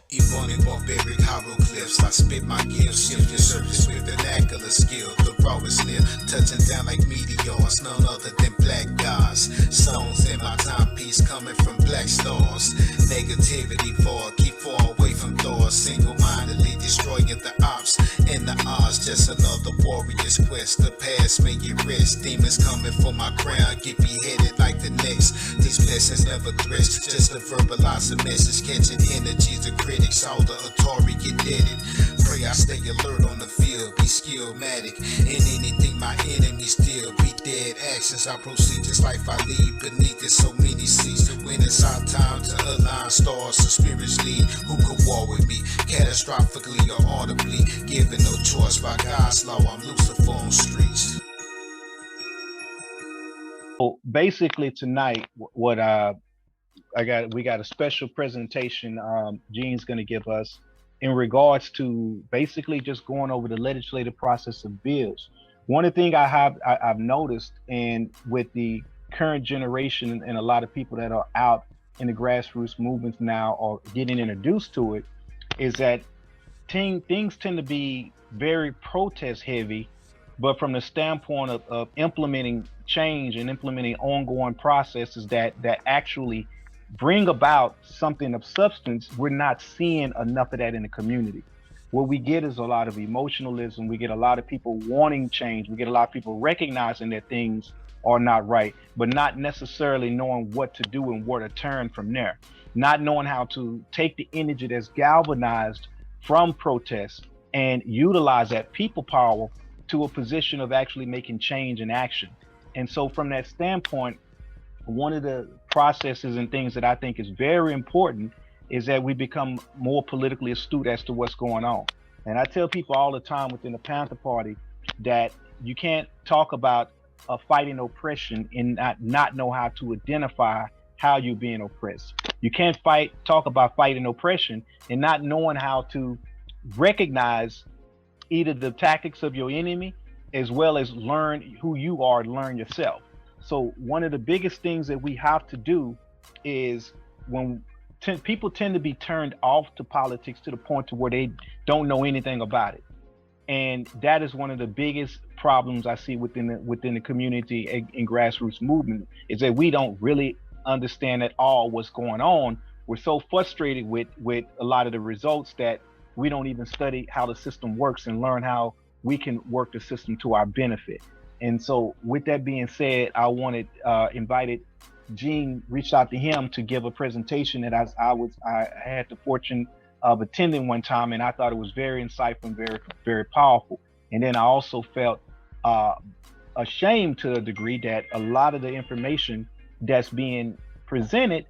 Ebonic barbaric hieroglyphs, I spit my gifts, shift your surface with vernacular skill. The rawest live, touching down like meteors, none other than black gods. Stones in my timepiece coming from black stars. Negativity for keep far away from doors. Single-mindedly destroying the ops and the odds. Just another warrior's quest. The past may get rest. Demons coming for my crown, get beheaded like the next. These blessings never threats, just to verbalize a message, catching energies of critics. All the Atari get deaded. Pray I stay alert on the field, be skillmatic in anything my enemies deal. Be dead actions, I proceed just like I lead beneath it. So many seas to win. It's our time to align stars. So spirits lead. Who could war with me? Catastrophically or audibly, given no choice by God's law. I'm Lucifer on streets. So basically tonight, what we got a special presentation Gene's going to give us in regards to basically just going over the legislative process of bills. One of the things I've noticed, and with the current generation and a lot of people that are out in the grassroots movements now or getting introduced to it, is that things tend to be very protest heavy, but from the standpoint of implementing change and implementing ongoing processes that actually bring about something of substance, we're not seeing enough of that in the community. What we get is a lot of emotionalism. We get a lot of people wanting change. We get a lot of people recognizing that things are not right, but not necessarily knowing what to do and where to turn from there. Not knowing how to take the energy that's galvanized from protests and utilize that people power to a position of actually making change and action. And so from that standpoint, one of the processes and things that I think is very important is that we become more politically astute as to what's going on. And I tell people all the time within the Panther Party that you can't talk about fighting oppression and not know how to identify how you're being oppressed. You can't talk about fighting oppression and not knowing how to recognize either the tactics of your enemy as well as learn who you are, learn yourself. So one of the biggest things that we have to do is when people tend to be turned off to politics to the point to where they don't know anything about it. And that is one of the biggest problems I see within the community and grassroots movement, is that we don't really understand at all what's going on. We're so frustrated with a lot of the results that we don't even study how the system works and learn how we can work the system to our benefit. And so with that being said, I wanted invited Gene, reached out to him to give a presentation that I had the fortune of attending one time, and I thought it was very insightful and very, very powerful. And then I also felt ashamed to a degree that a lot of the information that's being presented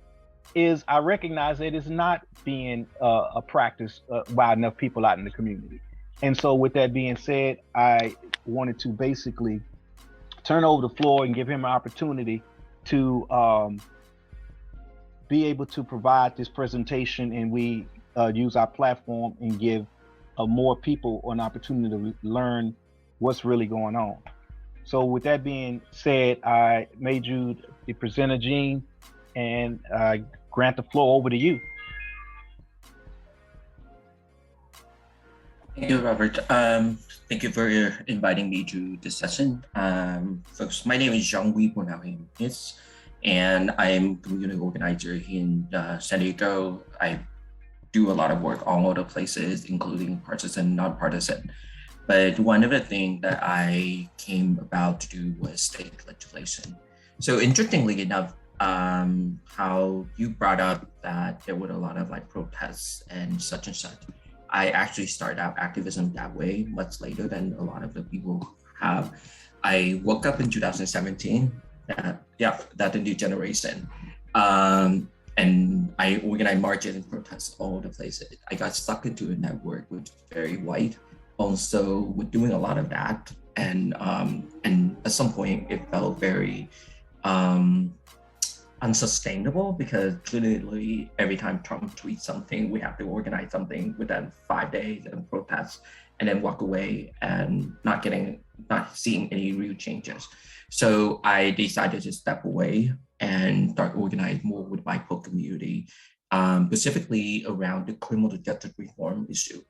is, I recognize that it's not being a practice by enough people out in the community. And so with that being said, I wanted to basically turn over the floor and give him an opportunity to be able to provide this presentation, and we use our platform and give more people an opportunity to learn what's really going on. So with that being said, I made you the presenter, Gene, and I grant the floor over to you. Thank you, Robert. Thank you for inviting me to this session. Folks, my name is Jean Huy, and I'm community organizer in San Diego. I do a lot of work all over the places, including partisan, nonpartisan. But one of the things that I came about to do was state legislation. So interestingly enough, how you brought up that there were a lot of like protests and such. I actually started out activism that way much later than a lot of the people have. I woke up in 2017, that the new generation. And I organized marches and protests all over the places. I got stuck into a network which is very white. Also, we're doing a lot of that. And at some point it felt very unsustainable, because literally every time Trump tweets something, we have to organize something within 5 days and protest, and then walk away and not seeing any real changes. So I decided to step away and start organizing more with my co community specifically around the criminal justice reform issue.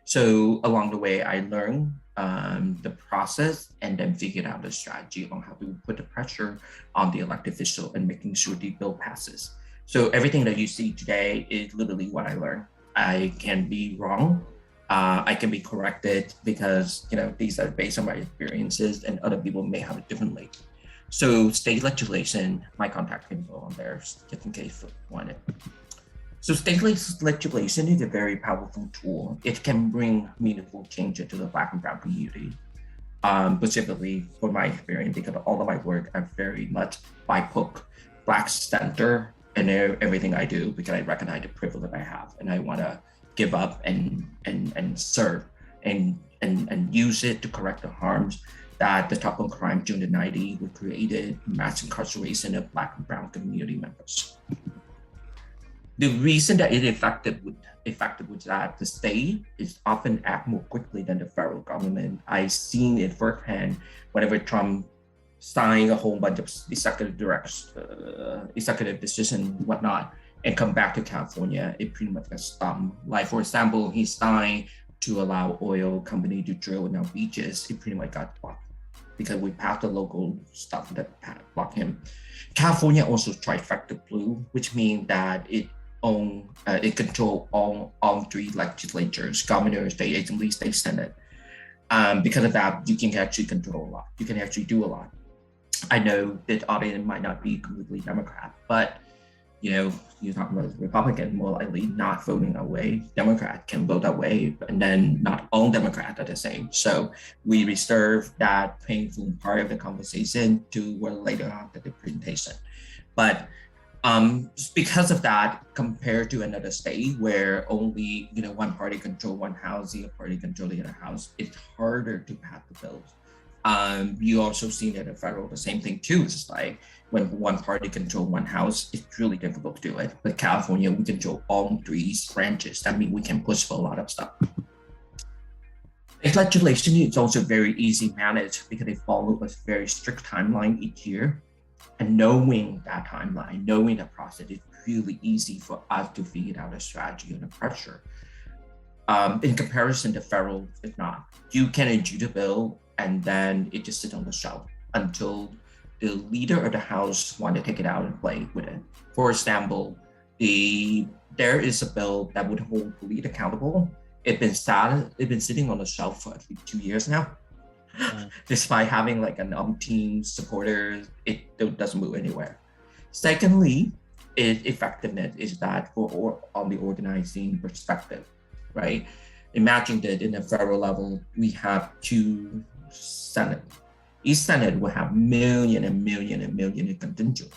So along the way, I learned the process and then figured out the strategy on how to put the pressure on the elected official and making sure the bill passes. So everything that you see today is literally what I learned. I can be wrong. I can be corrected because these are based on my experiences and other people may have it differently. So state legislation, my contact info on there, just in case you want it. So state legislation is a very powerful tool. It can bring meaningful change to the Black and Brown community. Specifically for my experience, because all of my work are very much BIPOC, Black center, and everything I do, because I recognize the privilege that I have, and I want to give up and serve and use it to correct the harms that the top of crime during the 90s would created mass incarceration of Black and Brown community members. The reason that it effective was that the state is often act more quickly than the federal government. I've seen it firsthand whenever Trump signed a whole bunch of executive decision, whatnot, and come back to California, it pretty much got stopped. Like for example, he signed to allow oil company to drill in our beaches. It pretty much got blocked because we passed the local stuff that blocked him. California also trifecta blue, which means that it control all three legislatures, governor, state assembly, state senate. Because of that, you can actually control a lot. You can actually do a lot. I know that audience might not be completely Democrat, but you're talking about Republican, more likely not voting that way. Democrat can vote that way, and then not all Democrats are the same. So we reserve that painful part of the conversation to later on the presentation. But because of that, compared to another state where only one party control one house, the other party control the other house, it's harder to pass the bills. You also see that in federal, the same thing too. It's just like when one party control one house, it's really difficult to do it. But California, we control all three branches. That means we can push for a lot of stuff. Legislation is also very easy managed because they follow a very strict timeline each year. And knowing that timeline, knowing that process, is really easy for us to figure out a strategy and a pressure. In comparison to federal, it's not. You can introduce a bill and then it just sits on the shelf until the leader of the house want to take it out and play with it. For example, there is a bill that would hold police accountable. It's been sitting on the shelf for at least 2 years now. Despite having like an team supporters, it doesn't move anywhere. Secondly, effectiveness is that on the organizing perspective, right? Imagine that in the federal level, we have 2 Senate. Each Senate will have million in contingent.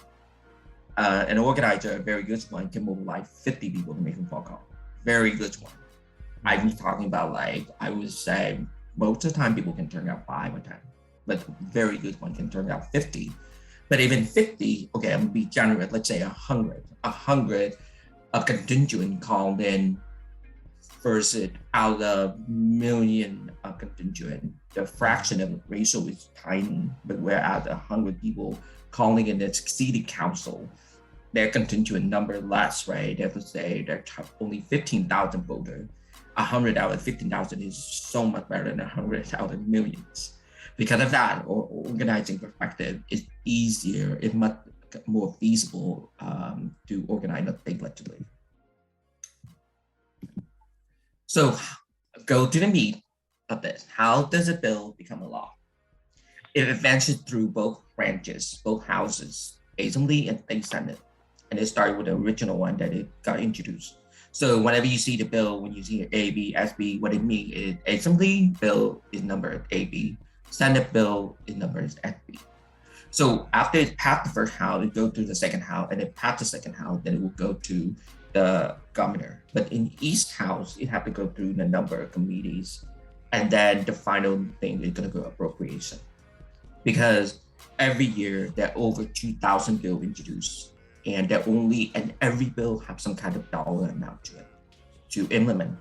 An organizer, a very good one, can mobilize 50 people to make a phone call. Very good one. I'm talking about I would say, most of the time people can turn out 5 or 10, but very good one can turn out 50. But even 50, okay, I'm gonna be generous, let's say 100 of contingent called in versus out of million of contingent, the fraction of the ratio is tiny, but whereas 100 people calling in the city council, their contingent number less, right? They have to say they're only 15,000 voters. 100 out of 15,000 is so much better than 100 out of millions. Because of that, organizing perspective is easier, it's much more feasible to organize a state legislature. So go to the meat of this. How does a bill become a law? It advances through both branches, both houses, Assembly and State Senate. And it started with the original one that it got introduced. So whenever you see the bill, when you see A, B, SB, what it means is Assembly bill is numbered AB, Senate bill is numbered SB. So after it passed the first house, it goes to the second house, and it passed the second house, then it will go to the governor. But in each house, it have to go through the number of committees, and then the final thing is going to go appropriation. Because every year there are over 2,000 bills introduced. And every bill has some kind of dollar amount to it to implement.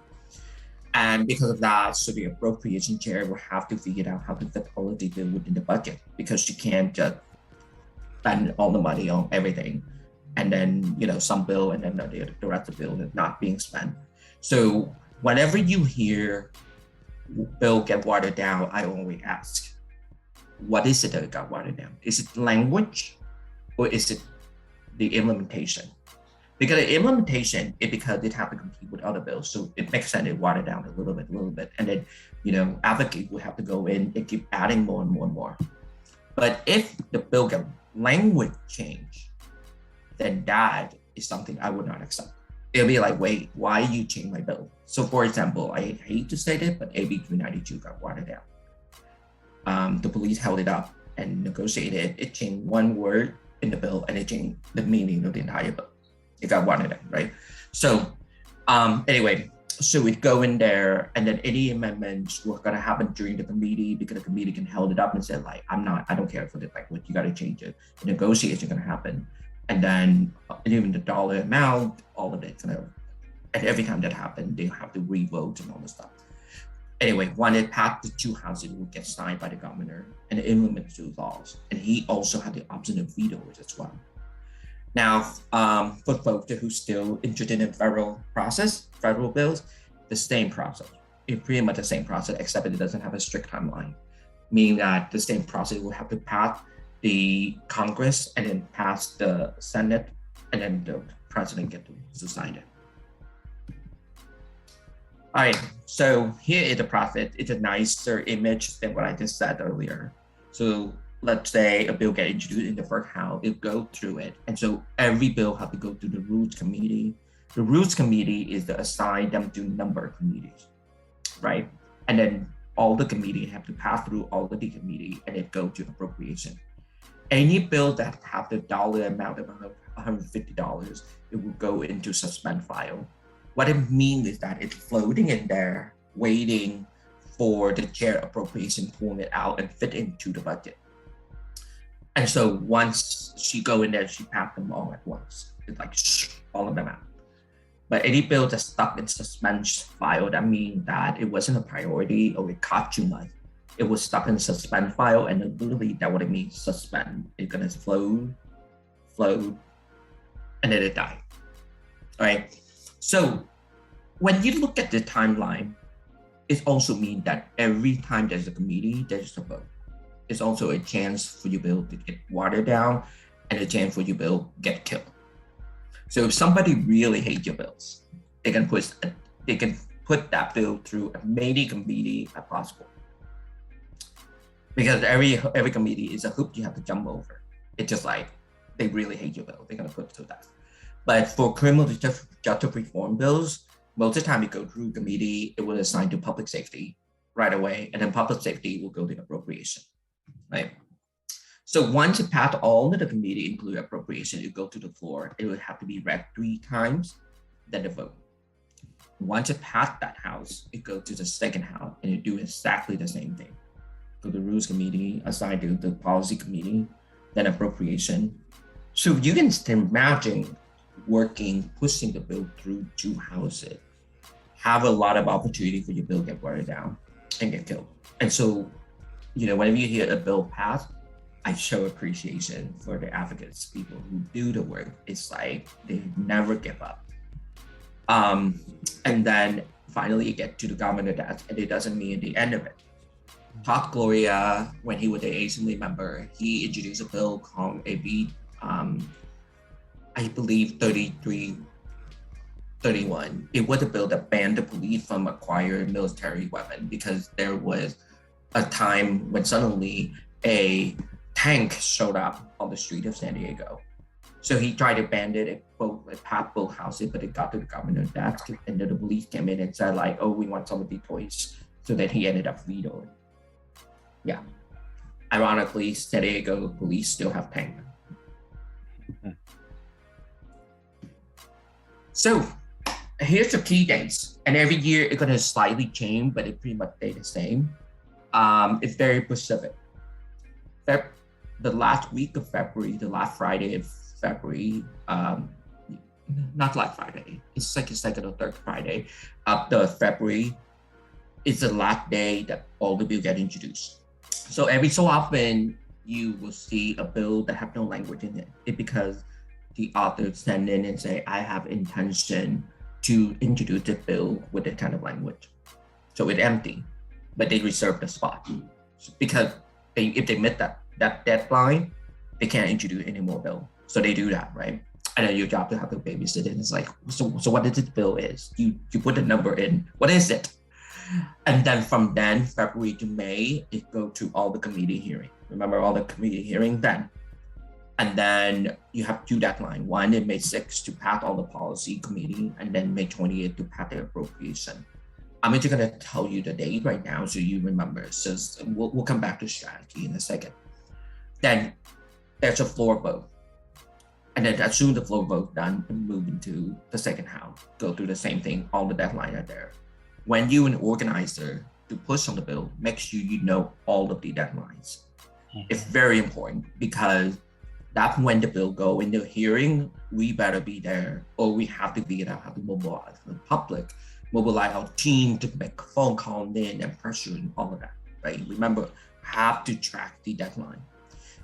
And because of that, so the appropriation chair will have to figure out how to fit all of the bill within the budget, because you can't just spend all the money on everything and then some bill, and then the rest of the bill is not being spent. So whenever you hear bill get watered down, I always ask, what is it that got watered down? Is it language, or is it the implementation? Because the implementation, because it have to compete with other bills, so it makes sense it watered down a little bit, and then advocate will have to go in and keep adding more and more and more. But if the bill get language change, then that is something I would not accept. It'll be like, wait, why you change my bill? So for example, I hate to say it, but AB 392 got watered down. The police held it up and negotiated. It changed one word in the bill, and it changed the meaning of the entire bill. It got watered down, right? So anyway, so we'd go in there, and then any amendments were gonna happen during the committee, because the committee can hold it up and say like, I don't care for the language, you gotta change it. The negotiation gonna happen. And then even the dollar amount, all of it and every time that happened, they have to revote and all this stuff. Anyway, when it passed the two houses, it would get signed by the governor and implement the laws. And he also had the option of veto it as well. Now, for folks who still interested in federal bills, the same process. It's pretty much the same process, except it doesn't have a strict timeline, meaning that the same process will have to pass the Congress and then pass the Senate, and then the president get to sign it. All right, so here is the process. It's a nicer image than what I just said earlier. So let's say a bill get introduced in the first house, it go through it. And so every bill have to go through the Rules Committee. The Rules Committee is to assign them to number of committees, right? And then all the committee have to pass through all of the committee, and it go to appropriation. Any bill that have the dollar amount of $150, it will go into suspend file. What it means is that it's floating in there, waiting for the chair appropriation to pull it out and fit into the budget. And so once she go in there, she pass them all at once. It's like all of them out. But any bill that's stuck in suspense file, that means that it wasn't a priority or it cost too much. It was stuck in suspend file, and literally that what it means, suspend. It's gonna flow, and then it died. All right. So when you look at the timeline, it also means that every time there's a committee, there's a vote. It's also a chance for your bill to get watered down, and a chance for your bill to get killed. So if somebody really hates your bills, they can put that bill through as many committee as possible. Because every committee is a hoop you have to jump over. It's just like, they really hate your bill, they're gonna put it through that. But for criminal justice reform bills, most of the time it go through committee, it will assign to public safety right away, and then public safety will go to appropriation, right? So once it passed all of the committee, including appropriation, it go to the floor, it would have to be read 3 times, then the vote. Once it passed that house, it goes to the second house, and it do exactly the same thing. To the Rules Committee, assigned to the Policy Committee, then appropriation. So you can imagine pushing the bill through 2 houses, have a lot of opportunity for your bill get watered down and get killed. And so, whenever you hear a bill pass, I show appreciation for the advocates, people who do the work. It's like they never give up. And then finally you get to the governor desk, and it doesn't mean the end of it. Todd Gloria, when he was the Assembly member, he introduced a bill called AB, I believe 3331. It was a bill that banned the police from acquiring military weapons, because there was a time when suddenly a tank showed up on the street of San Diego. So he tried to ban it passed both houses, but it got to the governor's desk, and then the police came in and said like, oh, we want some of the toys. So then he ended up vetoing. Yeah. Ironically, San Diego police still have tanks. So here's the key dates. And every year it's gonna slightly change, but it pretty much stay the same. It's very specific. The last week of February, the last Friday of February, not last Friday, it's like the second or third Friday of the February is the last day that all the bills get introduced. So every so often you will see a bill that have no language in it. It's because the author send in and say, I have intention to introduce the bill with the kind of language. So it's empty, but they reserve the spot because if they miss that deadline, they can't introduce any more bill. So they do that, right? And then your job to have to babysit it. It's like, so what is this bill is? You put the number in, what is it? And then from then, February to May, it go to all the committee hearing. Remember all the committee hearing then? And then you have two deadlines. One in May 6th to pass all the policy committee, and then May 28th to pass the appropriation. I'm just gonna tell you the date right now so you remember. So we'll come back to strategy in a second. Then there's a floor vote. And then as soon as the floor vote done, move into the second house, go through the same thing, all the deadlines are there. When you an organizer to push on the bill, make sure you know all of the deadlines. It's very important because that's when the bill go into hearing, we better be there, or we have to be there, have to mobilize the public, mobilize our team to make a phone call in and pressure and all of that, right? Remember, have to track the deadline.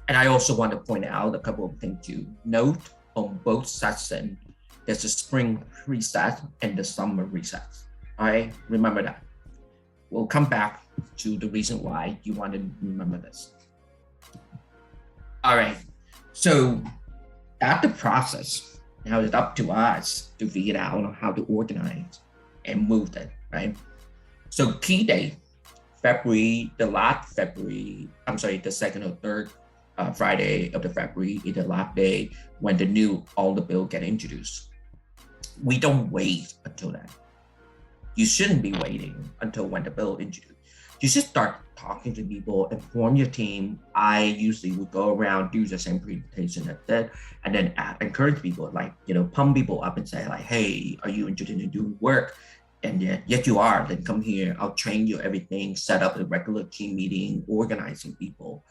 And I also want to point out a couple of things to note on both sessions. There's a spring reset and the summer reset. All right, remember that. We'll come back to the reason why you want to remember this. All right, so that's the process. Now it's up to us to figure out how to organize and move it, right? So key date, the second or third Friday of the February is the last day when all the bill get introduced. We don't wait until then. You shouldn't be waiting until when the bill introduced. You should start talking to people, inform your team. I usually would go around, do the same presentation as that, and then encourage people, like, pump people up and say like, hey, are you interested in doing work? And yet you are, then come here, I'll train you everything, set up a regular team meeting, organizing people.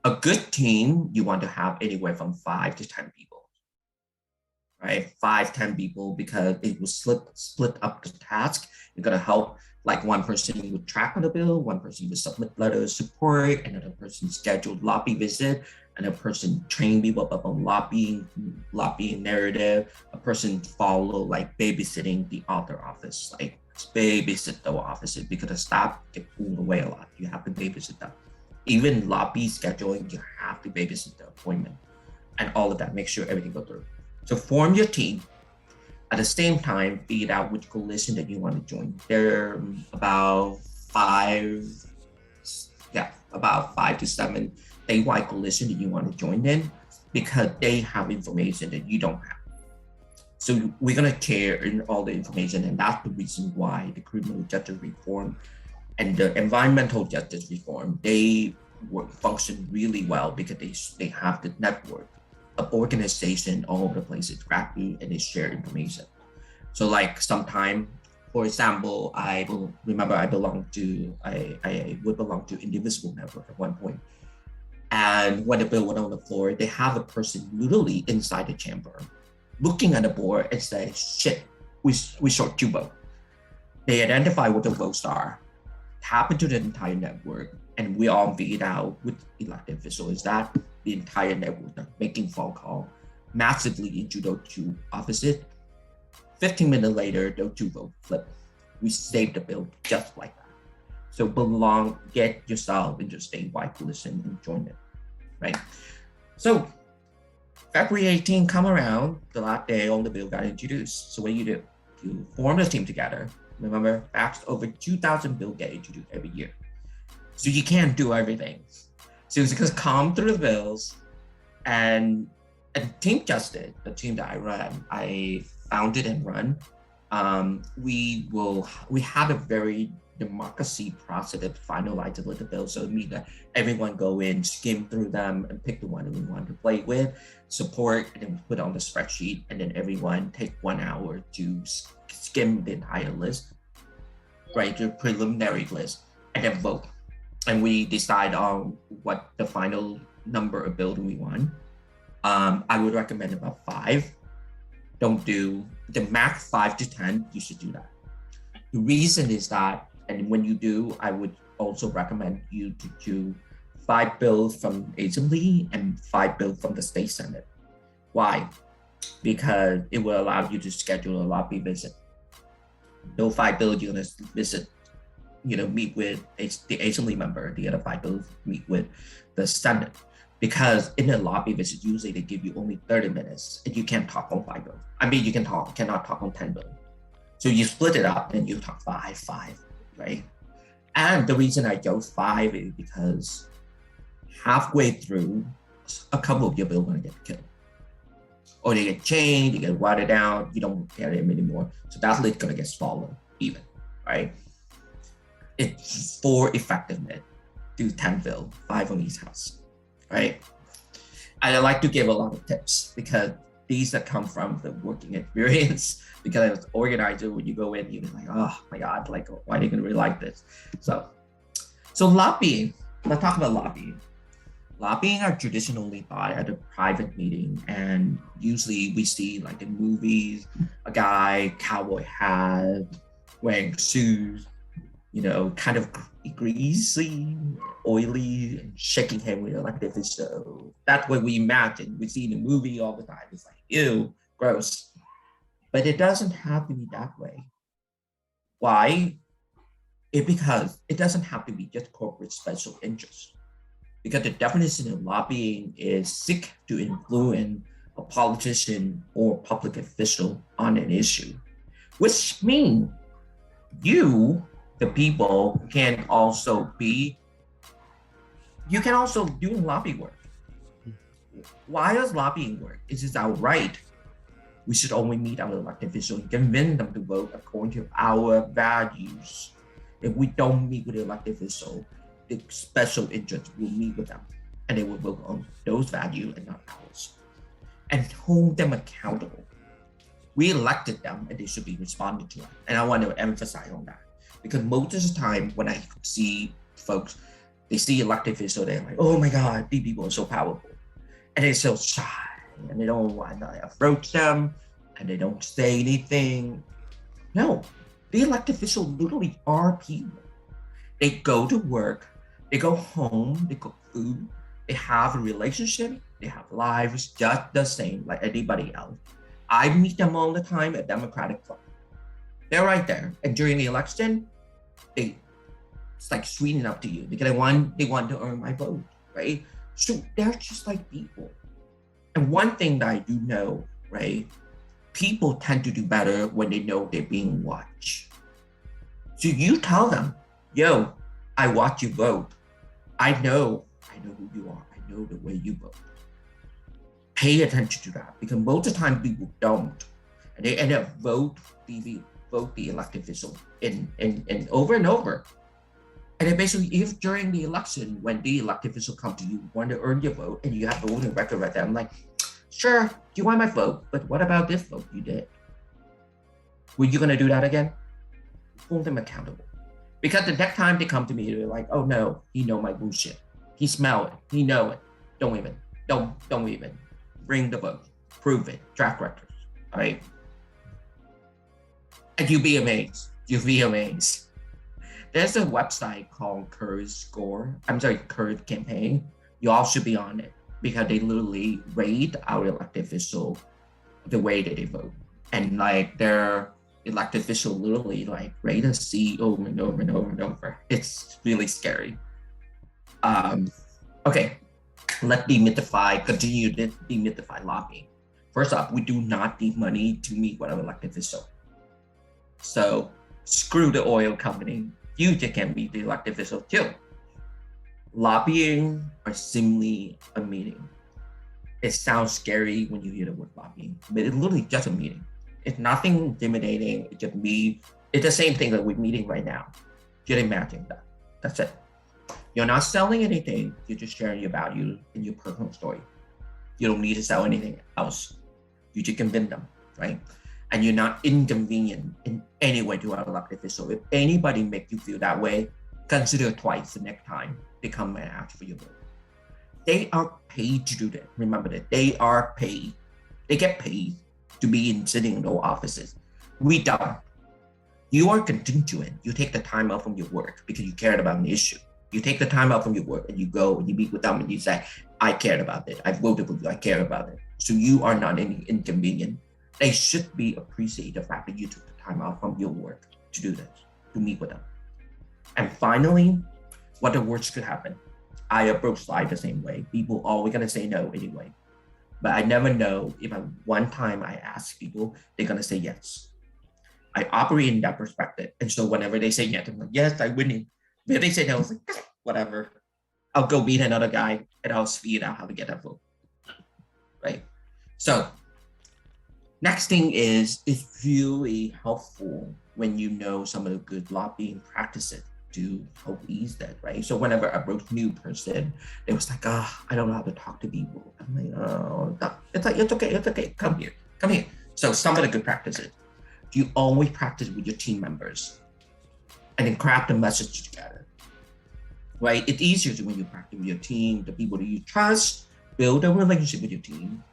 A good team, you want to have anywhere from 5 to 10 people. Right, 5-10 people, because it will split up the task. You're gonna help, like one person would track on the bill, one person would submit letter of support, another person scheduled lobby visit, another person train people up on lobbying narrative, a person follow like babysitting the author office, like babysit the offices because the staff get pulled away a lot. You have to babysit them. Even lobby scheduling, you have to babysit the appointment and all of that. Make sure everything goes through. So form your team. At the same time, figure out which coalition that you want to join. There are about 5 to 7 statewide coalition that you want to join in because they have information that you don't have. So we're gonna share in all the information, and that's the reason why the criminal justice reform and the environmental justice reform, they function really well because they have the network of organization all over the place. It's rapid and they share information. So like sometime, for example, I would belong to Indivisible Network at one point. And when the bill went on the floor, they have a person literally inside the chamber looking at the board and say, shit, we short 2 votes. They identify what the votes are, tap into the entire network, and we all figured out with elected officials that the entire network making phone call massively into those 2 offices. 15 minutes later, those 2 votes flip. We saved the bill just like that. So get yourself into statewide coalition and join it, right? So February 18 come around, the last day all the bill got introduced. So what do? You form a team together. Remember, that's over 2,000 bill get introduced every year. So you can't do everything. So it's just come through the bills, and Team Justice, the team that I founded and run, we have a very democracy process that finalized the bill. So it means that everyone go in, skim through them, and pick the one that we want to play with, support, and then put on the spreadsheet, and then everyone take 1 hour to skim the entire list, right, the preliminary list, and then vote. And we decide on what the final number of bills we want. I would recommend about 5. Don't do the max 5 to 10. You should do that. The reason is that, and when you do, I would also recommend you to do 5 bills from Assembly and 5 bills from the State Senate. Why? because it will allow you to schedule a lobby visit. No 5 bill you're gonna visit, meet with the assembly member, the other 5 bills meet with the Senate. Because in a lobby visit, usually they give you only 30 minutes and you can't talk on 5 bill. I mean, you cannot talk on 10 bill. So you split it up and you talk five, right? And the reason I chose 5 is because halfway through, a couple of your bills are gonna get killed. Or they get changed, they get watered down, you don't carry them anymore. So that list gonna get smaller even, right? It's 4 effectiveness, do 10 bill, 5 on each house, right? And I like to give a lot of tips because these that come from the working experience, because as an organizer, when you go in, you're like, oh my God, like, why are they gonna really like this? So lobbying, let's talk about lobbying. Lobbying are traditionally thought at a private meeting, and usually we see like in movies, a guy, cowboy hat, wearing shoes, kind of greasy, oily, and shaking hand with elected official. That's what we imagine. We see in the movie all the time. It's like, ew, gross. But it doesn't have to be that way. Why? Because it doesn't have to be just corporate special interest. Because the definition of lobbying is seek to influence a politician or public official on an issue, which means you, the people, can also do lobby work. Why does lobbying work? It is our right. We should only meet our elected officials and convince them to vote according to our values. If we don't meet with the elected official, the special interest will meet with them and they will vote on those values and not ours, and hold them accountable. We elected them and they should be responded to. And I want to emphasize on that because most of the time when I see folks, they see elected officials, they're like, oh my God, these people are so powerful. And they're so shy and they don't want to approach them and they don't say anything. No, the elected officials literally are people. They go to work, they go home, they cook food, they have a relationship, they have lives just the same like anybody else. I meet them all the time at Democratic Club. They're right there. And during the election, it's like sweetening up to you because they want to earn my vote, right? So they're just like people. And one thing that I do know, right? People tend to do better when they know they're being watched. So you tell them, yo, I watch you vote. I know who you are. I know the way you vote. Pay attention to that because most of the time people don't. And they end up vote the elected official in over and over. And then basically, if during the election, when the elected official come to you, want to earn your vote, and you have the voting record right there, I'm like, sure, do you want my vote? But what about this vote you did? Were you gonna do that again? Hold them accountable. Because the next time they come to me, they're like, oh no, he know my bullshit. He smell it, he know it. Don't even bring the vote, prove it, track record, all right? And you'll be amazed. There's a website called Curve Campaign. You all should be on it because they literally rate our elected official the way that they vote. And like their elected official literally like rate a C over and over and over and over. It's really scary. Okay, let's continue to demystify lobbying. First off, we do not need money to meet with our elected official. So screw the oil company. You just can meet the elected official too. Lobbying are simply a meeting. It sounds scary when you hear the word lobbying, but it's literally just a meeting. It's nothing intimidating. It's just me. It's the same thing that we're meeting right now. Just imagine that. That's it. You're not selling anything. You're just sharing your value and your personal story. You don't need to sell anything else. You just convince them, right? And you're not inconvenient in any way to our elected official. If anybody make you feel that way, consider twice the next time they come and ask for your vote. They are paid to do that. Remember that they are paid. They get paid to be sitting in those offices. We don't. You are constituent. You take the time out from your work because you cared about an issue. You take the time out from your work and you go and you meet with them and you say, I cared about it. I voted for you. I care about it. so you are not any inconvenient. They should be appreciate the fact that you took the time out from your work to do this, to meet with them. And finally, what the worst could happen? I approach life the same way. People always gonna say no anyway. But I never know if one time I ask people, they're gonna say yes. I operate in that perspective. And so whenever they say yes, I'm like, yes, I win. But if they say no, it's like, whatever. I'll go meet another guy and I'll figure out how to get that vote. Right? So next thing is, it's really helpful when you know some of the good lobbying practices to help ease that, right? So whenever I approach new person, it was like, I don't know how to talk to people. I'm like, oh, it's like, it's okay, come here. So some of the good practices, you always practice with your team members and then craft a message together, right? It's easier when you practice with your team, the people that you trust, build a relationship with your team,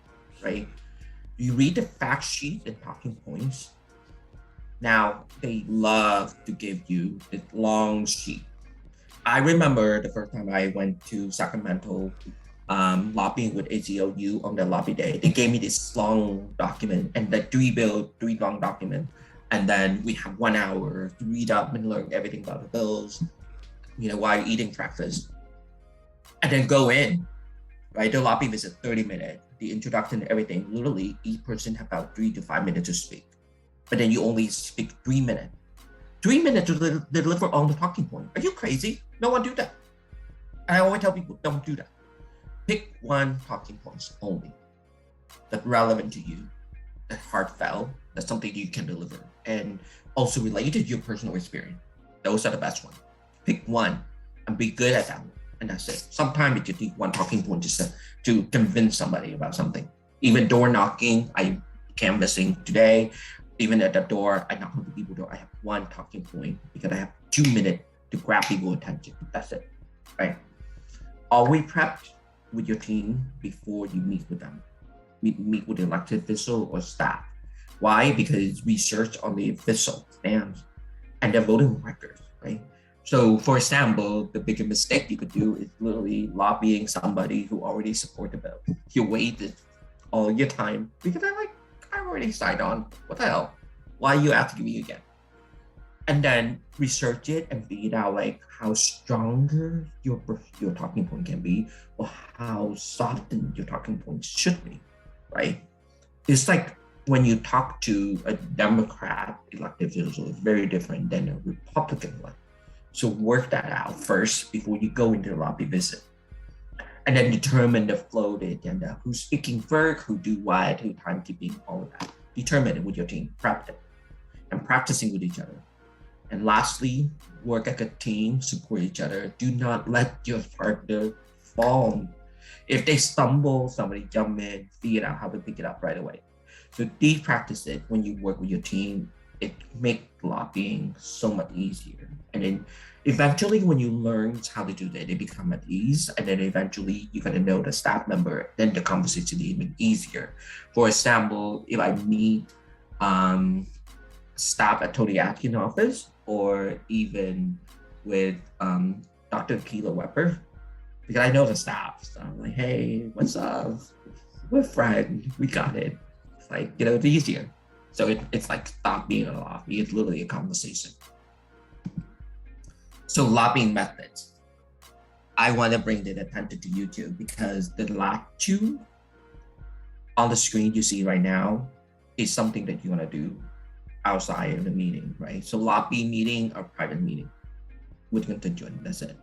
right? You read the fact sheet and talking points. Now, they love to give you this long sheet. I remember the first time I went to Sacramento lobbying with ACLU on the lobby day. They gave me this long document and the three long document. And then we have 1 hour to read up and learn everything about the bills, while eating breakfast. And then go in, right? The lobby visit 30 minutes, the introduction and everything. Literally, each person have about 3 to 5 minutes to speak. But then you only speak 3 minutes. 3 minutes to deliver all the talking points. Are you crazy? No one do that. And I always tell people, don't do that. Pick one talking points only that's relevant to you, that's heartfelt, that's something you can deliver, and also related to your personal experience. Those are the best ones. Pick one and be good at that one, and that's it. Sometimes you need one talking point just to convince somebody about something. Even door knocking, I canvassing today. Even at the door, I knock on the people door. I have one talking point because I have 2 minutes to grab people's attention. That's it, right? Always prepped with your team before you meet with them. Meet with the elected official or staff. Why? Because it's research on the official stands and their voting records, right? So, for example, the biggest mistake you could do is literally lobbying somebody who already support the bill. You waited all your time because I already signed on. What the hell? Why are you asking me again? And then research it and figure out how stronger your talking point can be, or how softened your talking point should be, right? It's like when you talk to a Democrat elected official, it's very different than a Republican one. So work that out first before you go into the lobby visit. And then determine the flow, the agenda, who's speaking first, who do what, who timekeeping, all of that. Determine it with your team, prep it, and practicing with each other. And lastly, work as a team, support each other. Do not let your partner fall. If they stumble, somebody jump in, figure out how to pick it up right away. So these practices, when you work with your team, it makes lobbying so much easier. And then eventually when you learn how to do that, they become at ease. And then eventually you're gonna know the staff member, then the conversation is even easier. For example, if I meet staff at Tony Atkins' office, or even with Dr. Keela Weber, because I know the staff. So I'm like, hey, what's up? We're friends, we got it. It's like, it's easier. So it's like stop being a lobby, it's literally a conversation. So lobbying methods. I want to bring the attention to YouTube because the last two on the screen you see right now is something that you want to do outside of the meeting, right? So lobby meeting or private meeting with constituent, that's it.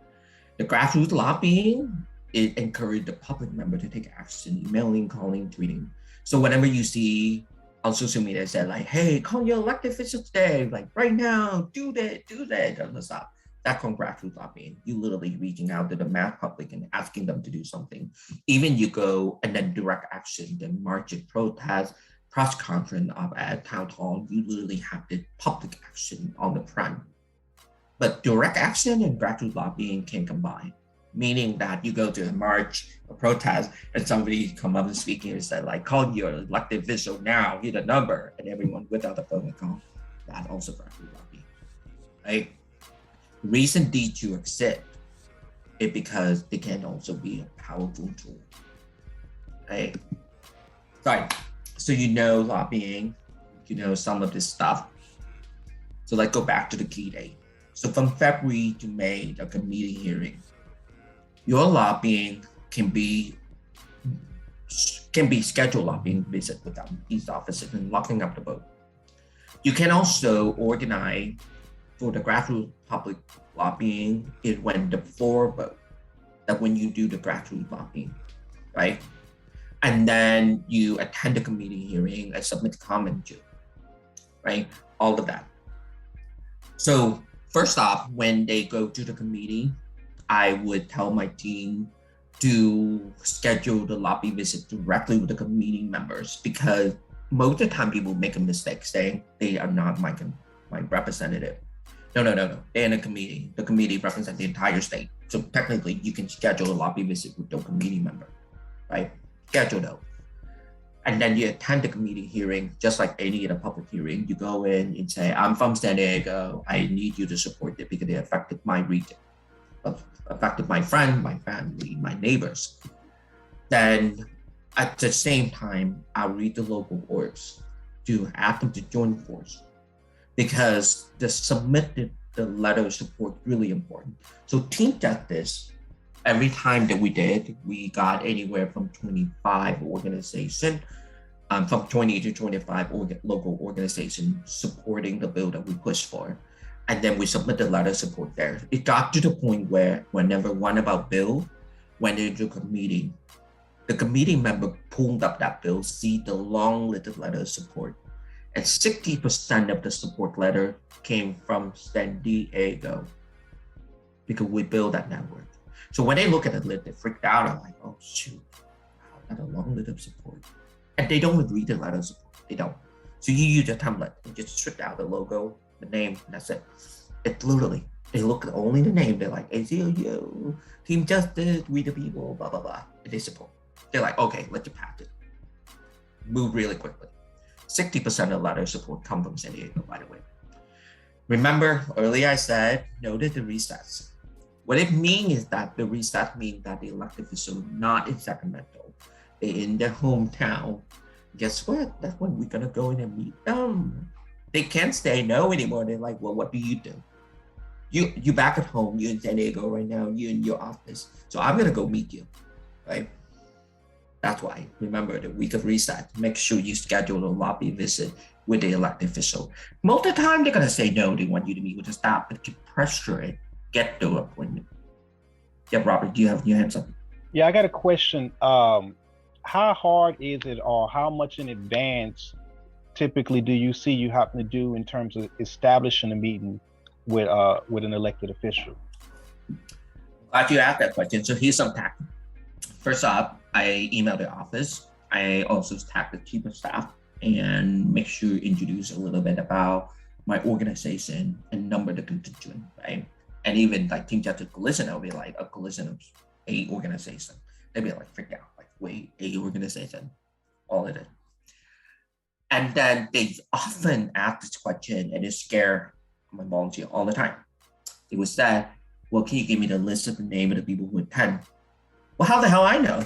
The grassroots lobbying, it encourages the public member to take action, emailing, calling, tweeting. So whenever you see on social media said hey, call your elected officials today, right now, do that, doesn't stop. That's called grassroots lobbying. You literally reaching out to the mass public and asking them to do something. Even you go and then direct action, then march, protest, press conference at town hall, you literally have the public action on the front. But direct action and grassroots lobbying can combine, meaning that you go to a march, a protest, and somebody come up and speaking and said call your elected official now, hit a number, and everyone without the phone call. That also grassroots lobbying, right? Reason these two exist is because they can also be a powerful tool, right? Right. So you know lobbying, you know some of this stuff. So let's go back to the key date. So from February to May, the committee hearing, your lobbying can be scheduled lobbying visit with them, these offices, and locking up the vote. You can also organize for the grassroots public lobbying is when the floor vote, that when you do the grassroots lobbying, right? And then you attend the committee hearing and submit comment to, right? All of that. So first off, when they go to the committee, I would tell my team to schedule the lobby visit directly with the committee members, because most of the time people make a mistake saying they are not my representative. No. They're in a committee. The committee represents the entire state. So technically you can schedule a lobby visit with the committee member, right? Schedule those. And then you attend the committee hearing, just like any other public hearing. You go in and say, I'm from San Diego. I need you to support it because it affected my region, affected my friend, my family, my neighbors. Then at the same time, I'll read the local orgs to ask them to join force, because the submitted the letter of support really important. So Team Justice, every time that we did, we got anywhere from 25 organizations, from 20 to 25 local organizations supporting the bill that we pushed for. And then we submitted letter of support there. It got to the point where whenever one of our bill went into a committee, the committee member pulled up that bill, see the long list of letter of support, and 60% of the support letter came from San Diego, because we built that network. So when they look at the list, they freaked out. I'm like, oh shoot, wow, that's a long list of support. And they don't read the letter of support, they don't. So you use a template and just strip out the logo, the name, and that's it. It's literally, they look at only the name, they're like, ACLU, Team Justice, We the People, blah, blah, blah, and they support. They're like, okay, let you pass it. Move really quickly. 60% of the letter of support come from San Diego, by the way. Remember, earlier I said, noted the recess. What it means is that the recess means that the elected official not in Sacramento, they're in their hometown. Guess what? That's when we're gonna go in and meet them. They can't say no anymore. They're like, well, what do? You back at home, you're in San Diego right now, you're in your office. So I'm gonna go meet you, right? That's why, remember, the week of reset, make sure you schedule a lobby visit with the elected official. Most of the time, they're gonna say no, they want you to meet with the staff, but keep pressure it, get the appointment. Yeah, Robert, do you have something? Yeah, I got a question. How hard is it, or how much in advance typically do you see you having to do in terms of establishing a meeting with an elected official? Glad you asked that question. So here's some tactics. First off, I email the office. I also tag the chief of staff and make sure you introduce a little bit about my organization and number the constituent, right? And even like Team Justice Coalition, I'll be like a coalition of 8 organizations. They'll be like freaked out, like wait, 8 organizations, all of it. And then they often ask this question and it scare my volunteer all the time. It was that, well, can you give me the list of the name of the people who attend? Well, how the hell I know?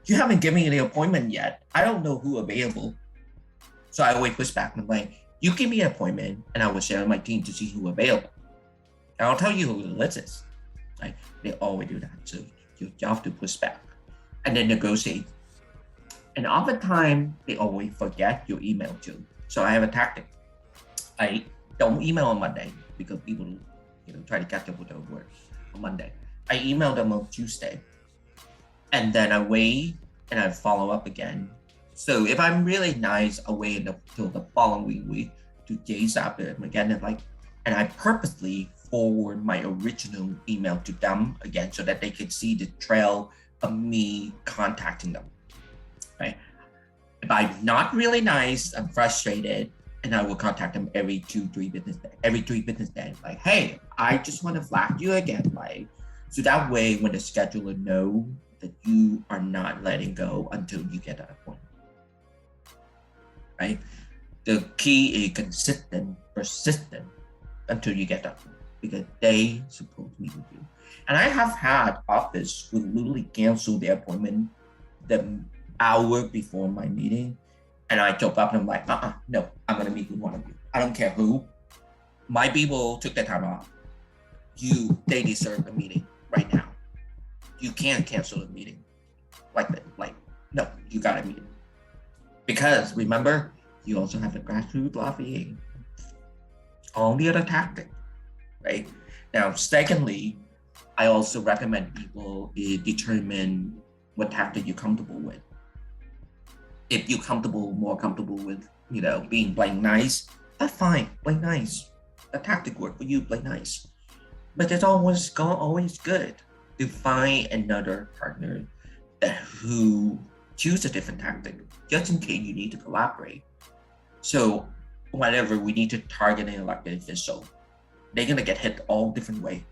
You haven't given me the appointment yet. I don't know who available. So I always push back and like, you give me an appointment and I will share with my team to see who available. And I'll tell you who the list is. Like, they always do that. So you have to push back and then negotiate. And oftentimes, they always forget your email too. So I have a tactic. I don't email on Monday because people, try to catch up with their work on Monday. I email them on Tuesday. And then I wait and I follow up again. So if I'm really nice, I'll wait until the following week to chase after them again. And I purposely forward my original email to them again so that they could see the trail of me contacting them, right? If I'm not really nice, I'm frustrated, and I will contact them every 2-3 business days. Every 3 business days, like, hey, I just want to flag you again, like, so that way when the scheduler knows that you are not letting go until you get that appointment, right? The key is consistent, persistent until you get that appointment, because they supposed to meet with you. And I have had office who literally cancel their appointment the hour before my meeting And I jump up and I'm like, no, I'm gonna meet with one of you. I don't care who. My people took their time off. They deserve a meeting right now. You can't cancel a meeting like that. Like, no, you got a meeting. Because remember, you also have the grassroots lobbying. All the other tactic, right? Now, secondly, I also recommend people determine what tactic you're comfortable with. If you're more comfortable with, being playing nice, that's fine, play nice. The tactic work for you, play nice. But it's always good to find another partner who choose a different tactic, just in case you need to collaborate. So whenever we need to target an elected official, they're gonna get hit all different ways.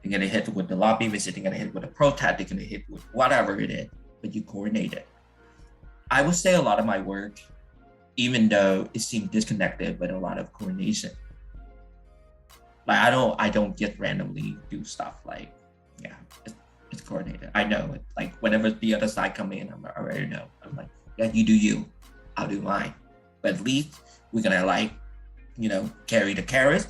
They're gonna hit with the lobby visit, they're gonna hit with a protest, they're gonna hit with whatever it is, but you coordinate it. I would say a lot of my work, even though it seemed disconnected, but a lot of coordination. Like I don't just randomly do stuff like, it's coordinated. I know it. Like whenever the other side come in, I already know. I'm like, yeah, you do you, I'll do mine. But at least we're gonna carry the carrot,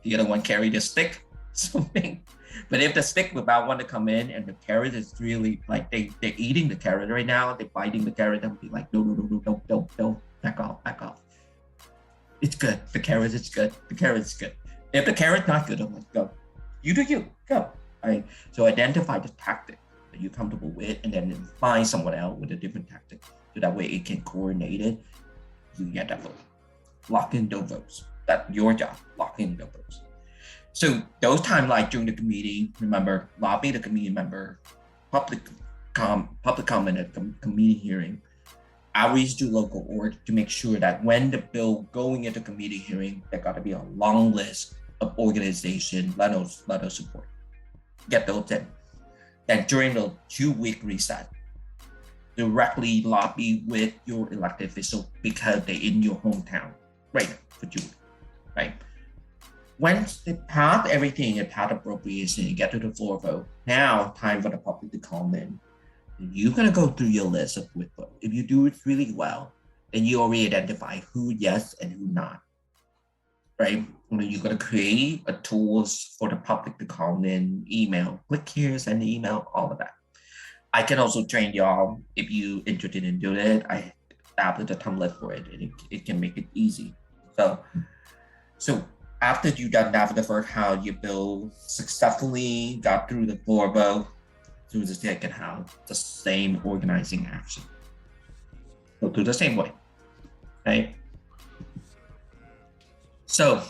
the other one carry the stick, something. But if the stick without one to come in and the carrot is really like they're eating the carrot right now, they're biting the carrot, and be like, no, don't, back off. It's good. The carrot is good. The carrot is good. If the carrot's not good, I'm like, go. You do you, go. Right? So identify the tactic that you're comfortable with, and then find someone else with a different tactic, so that way it can coordinate it. You get that vote. Lock in those votes. That's your job. Lock in those votes. So those times, like during the committee, remember, lobby the committee member, public comment at the committee hearing, outreach to local org to make sure that when the bill going into committee hearing, there got to be a long list of organization let us support. Get those in. Then during the 2-week reset, directly lobby with your elected official because they're in your hometown right now for 2 weeks, right? Once they pass everything and pass appropriation and get to the floor vote, now time for the public to come in. You're gonna go through your list of with vote. If you do it really well, then you already identify who yes and who not, right? You're gonna create a tools for the public to call in, email, click here, send the email, all of that. I can also train y'all if you interested in doing it. I adapted a template for it, and it can make it easy. So after you done that for the first house, your bill successfully got through the floor vote, through the second house, the same organizing action. Go through the same way, right? So,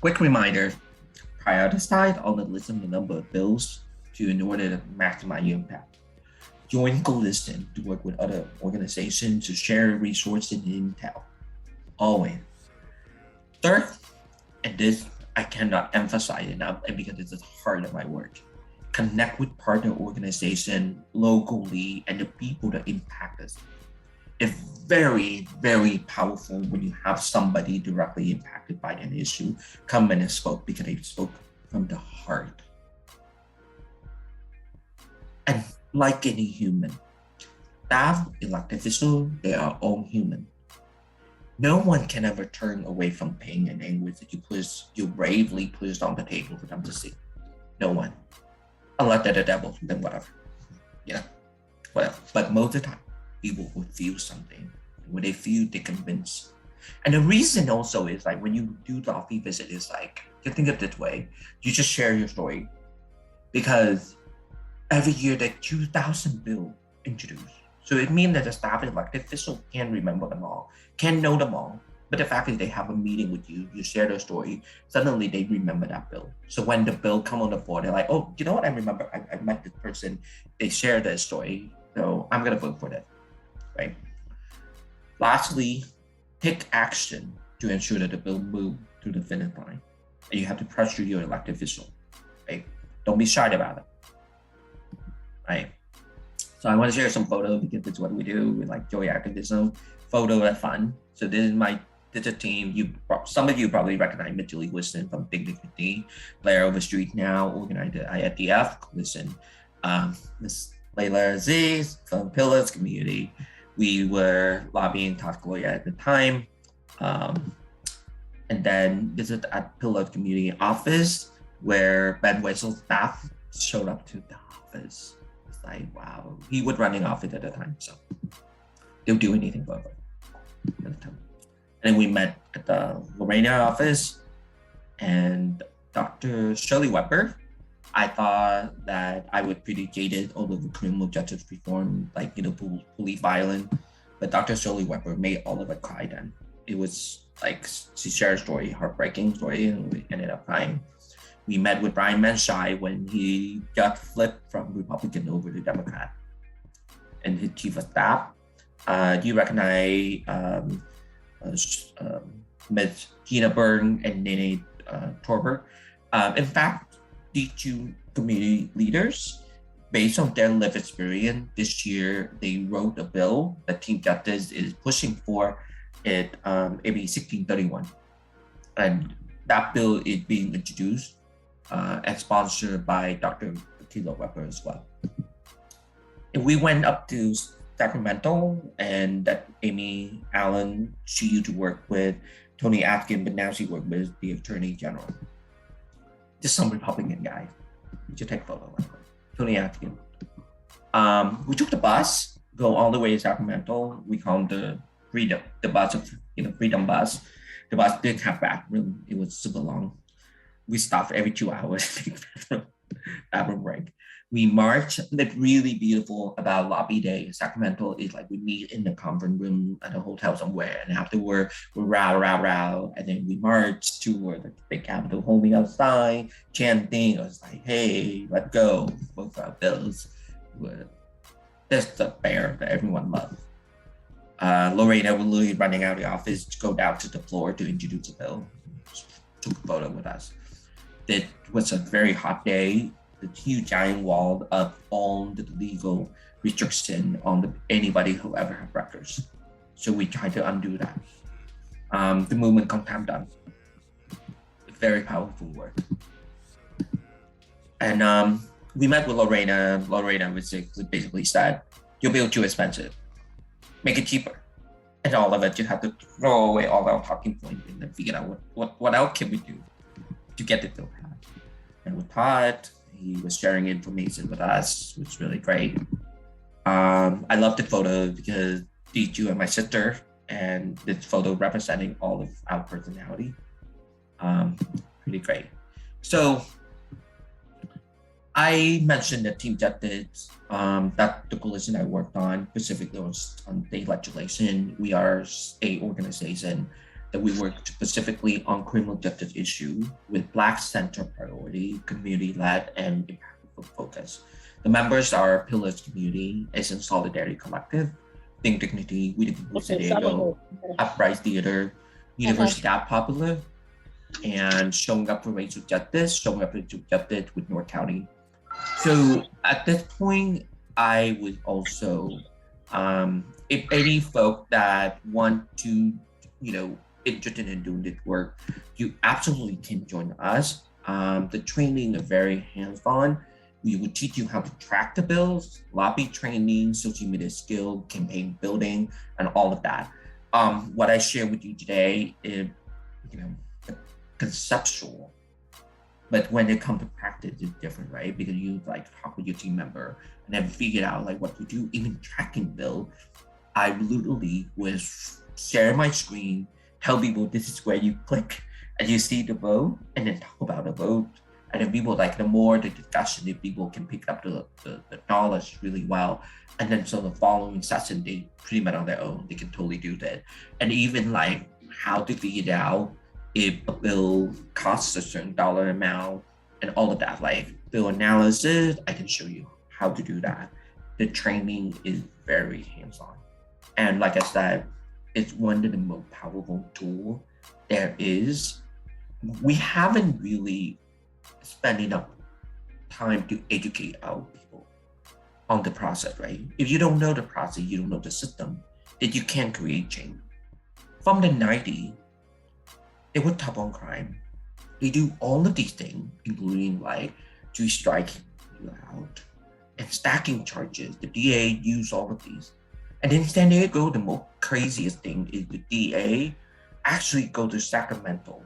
quick reminder, prioritize on the list of the number of bills in order to maximize your impact. Join coalition to work with other organizations to share resources and intel. Always. Third, and this I cannot emphasize enough, and because this is heart of my work, connect with partner organizations locally and the people that impact us. It's very, very powerful when you have somebody directly impacted by an issue come in and spoke because they spoke from the heart. And like any human, staff, elected officials, they are all human. No one can ever turn away from pain and anguish that you bravely pushed on the table for them to see. No one. Unless they're the devil, then whatever. Whatever. But most of the time, people will feel something. When they feel, they convince. And the reason also is like when you do the office visit, is like, you think of it this way, you just share your story. Because every year there are 2,000 bills introduced. So it means that the staff and elected officials can remember them all, can know them all. But the fact is they have a meeting with you, you share their story, suddenly they remember that bill. So when the bill come on the board, they're like, oh, you know what, I remember, I met this person, they share their story, so I'm gonna vote for that, right? Lastly, take action to ensure that the bill moves through the finish line. And you have to pressure your elected official, right? Don't be shy about it, right? So I want to share some photos because that's what we do. We like joy activism. Photo are fun. So this is a team. Some of you probably recognize Mitchell Wilson from Big Dignity, Blair Over Street Now, organized at IFDF. Listen, Miss Layla Aziz from Pillars Community, We were lobbying Task Lawyer at the time. And then this is at Pillar Community Office where Ben Weissel's staff showed up to the office. It's like, wow, he was running office at the time, so they'll do anything for him at the time. And then we met at the Lorena office and Dr. Shirley Weber. I thought that I was pretty jaded over the criminal justice reform, like, police violence. But Dr. Shirley Weber made all of us cry then. It was like, she shared a story, heartbreaking story, and we ended up crying. We met with Brian Menschei when he got flipped from Republican over to Democrat. And his chief of staff, do you recognize Ms. Gina Byrne and Nene Torber? In fact, these two community leaders, based on their lived experience, this year they wrote a bill that Team Justice is pushing for it, AB 1631. And that bill is being introduced and sponsored by Dr. Attila Weber as well. And we went up to Sacramento, and that Amy Allen, she used to work with Tony Atkins, but now she works with the Attorney General. Just some Republican guy. You should take a photo of him. Tony Atkins. We took the bus, go all the way to Sacramento. We call them the bus of Freedom Bus. The bus didn't have back room. It was super long. We stopped every 2 hours to take bathroom break. We marched. That's really beautiful about Lobby Day in Sacramento is like we meet in the conference room at a hotel somewhere, and afterward we row, and then we march toward the big Capitol, holding outside, chanting. I was like, "Hey, let's go!" Both our bills. That's the bear that everyone loves. Lorena was literally running out of the office to go down to the floor to introduce the bill. Took a photo with us. It was a very hot day. The huge giant wall of all the legal restriction on anybody who ever had records. So we tried to undo that. The movement got time done. Very powerful work. And we met with Lorena. Lorena basically said, "Your bill too expensive. Make it cheaper." And all of it, you have to throw away all our talking points and then figure out what else can we do to get the bill passed. And with Todd, he was sharing information with us, which was really great. I love the photo because these two are my sister, and this photo representing all of our personality. Pretty great. So I mentioned that Team Justice, that the coalition I worked on specifically on state legislation. We are a organization that we work specifically on criminal justice issue with Black Center priority, community-led, and impactful focus. The members are Pillars Community, Asian Solidarity Collective, Think Dignity, We the People San Diego, Uprise Theater, Universidad Popular, and Showing Up for Racial Justice, Showing Up for Racial Justice with North County. So at this point, I would also, if any folk that want to, interested in doing this work, you absolutely can join us. The training is very hands-on. We will teach you how to track the bills, lobby training, social media skill, campaign building, and all of that. What I share with you today is, conceptual, but when it comes to practice, it's different, right? Because you talk with your team member and then figure out what to do. Even tracking bill, I literally was share my screen, tell people this is where you click and you see the vote, and then talk about the vote. And then people the more the discussion, if people can pick up the knowledge really well. And then so the following session, they pretty much on their own, they can totally do that. And even how to figure it out if a bill costs a certain dollar amount and all of that, bill analysis, I can show you how to do that. The training is very hands-on. And like I said, it's one of the most powerful tools there is. We haven't really spent enough time to educate our people on the process, right? If you don't know the process, you don't know the system, then you can't create change. From the 90s, they were tough on crime. They do all of these things, including to strike you out and stacking charges. The DA used all of these. And in San Diego, the most craziest thing is the DA actually go to Sacramento,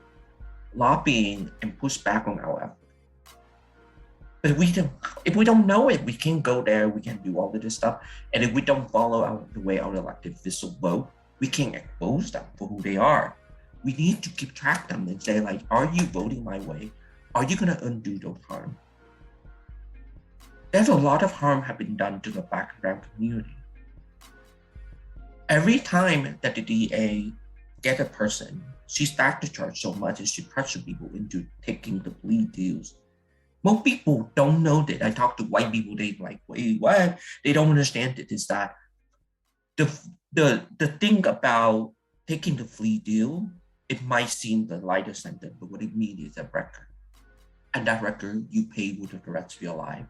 lobbying and push back on our effort. But if we don't know it, we can't go there, we can't do all of this stuff. And if we don't follow the way our elected officials vote, we can't expose them for who they are. We need to keep track of them and say, like, are you voting my way? Are you gonna undo those harm? There's a lot of harm have been done to the Black and brown community. Every time that the DA get a person, she stacked the charge so much and she pressured people into taking the plea deals. Most people don't know that. I talk to white people, they like, wait, what? They don't understand it, is that the thing about taking the plea deal, it might seem the lighter sentence, but what it means is a record. And that record you pay with the rest of your life.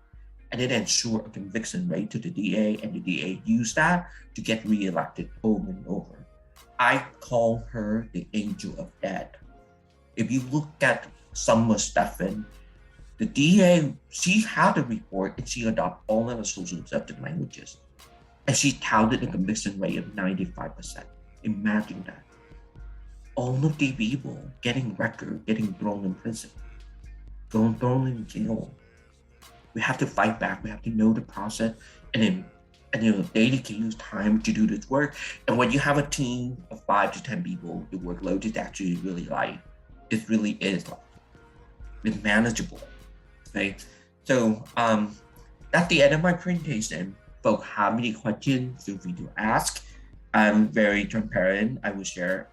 And it ensures a conviction rate to the DA, and the DA use that to get reelected over and over. I call her the angel of death. If you look at Summer Stephan, the DA, she had a report and she adopted all of the social accepted languages. And she touted a conviction rate of 95%. Imagine that. All of the people getting record, getting thrown in prison, thrown in jail. We have to fight back. We have to know the process and then dedicate use time to do this work. And when you have a team of 5 to 10 people, the workload is actually really light. It really is light. It's manageable. Okay. So that's the end of my presentation. Folks have any questions, feel free to ask. I'm very transparent. I will share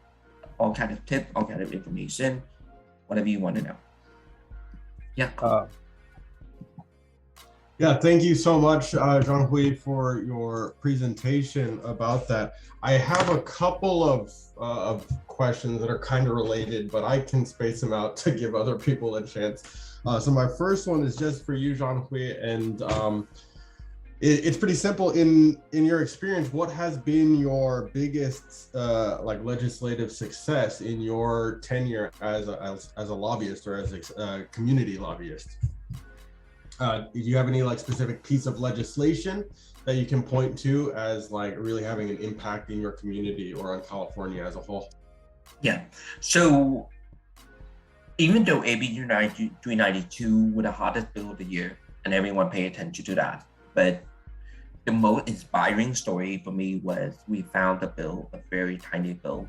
all kind of tips, all kind of information, whatever you want to know. Yeah. Cool. Yeah, thank you so much, Jean Huy, for your presentation about that. I have a couple of questions that are kind of related, but I can space them out to give other people a chance. So my first one is just for you, Jean Huy, and it's pretty simple. In your experience, what has been your biggest like legislative success in your tenure as a lobbyist or as a community lobbyist? Do you have any like specific piece of legislation that you can point to as like really having an impact in your community or on California as a whole? Yeah. So even though AB 392 was the hottest bill of the year, and everyone paid attention to that, but the most inspiring story for me was we found a bill, a very tiny bill.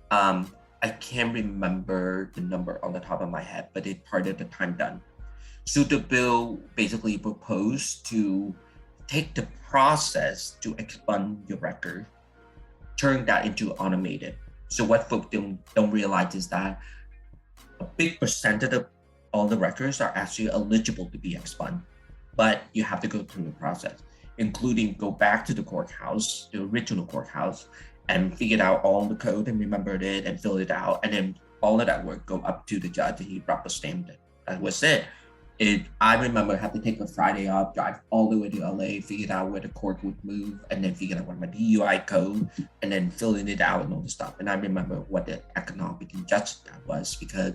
I can't remember the number on the top of my head, but it's part of the time done. So the bill basically proposed to take the process to expund your record, turn that into automated. So what folks don't realize is that a big percentage of all the records are actually eligible to be expunged, but you have to go through the process, including go back to the courthouse, the original courthouse, and figure out all the code and remembered it and fill it out. And then all of that work go up to the judge and he rubber stamped it. That was it. I remember I had to take a Friday off, drive all the way to LA, figure out where the court would move, and then figure out what my DUI code, and then filling it out and all the stuff. And I remember what the economic injustice that was, because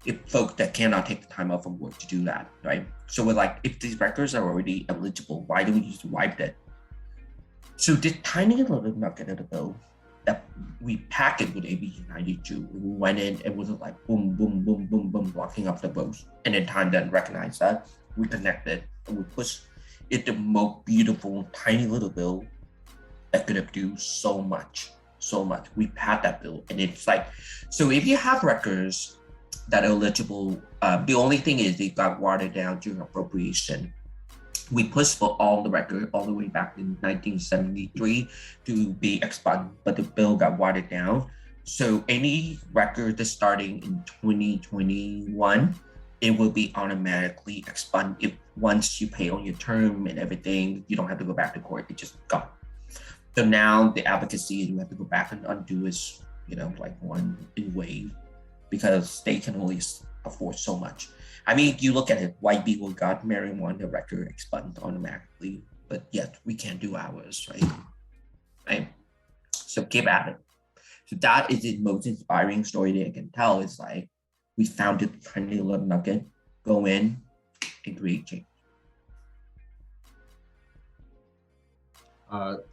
if folks that cannot take the time off from work to do that, right? So we're like, if these records are already eligible, why do we just wipe it? So this tiny little nugget of the bill that we packaged with AB 92, we went in and was like boom, boom, boom, boom, boom, blocking up the votes. And then time done recognized that, we connected and we pushed it, the most beautiful, tiny little bill that could have do so much. We passed that bill. And it's like, so if you have records that are eligible, the only thing is they got watered down during appropriation. We pushed for all the record all the way back in 1973 to be expunged, but the bill got watered down. So any record that's starting in 2021, it will be automatically expunged. If once you pay on your term and everything, you don't have to go back to court, it just gone. So now the advocacy you have to go back and undo is, like one in wave, because they can only afford so much. I mean, you look at it, white people got marijuana record expunged automatically, but yet we can't do ours, right? So keep at it. So that is the most inspiring story that I can tell. It's like, we found it tiny little nugget, go in and create change.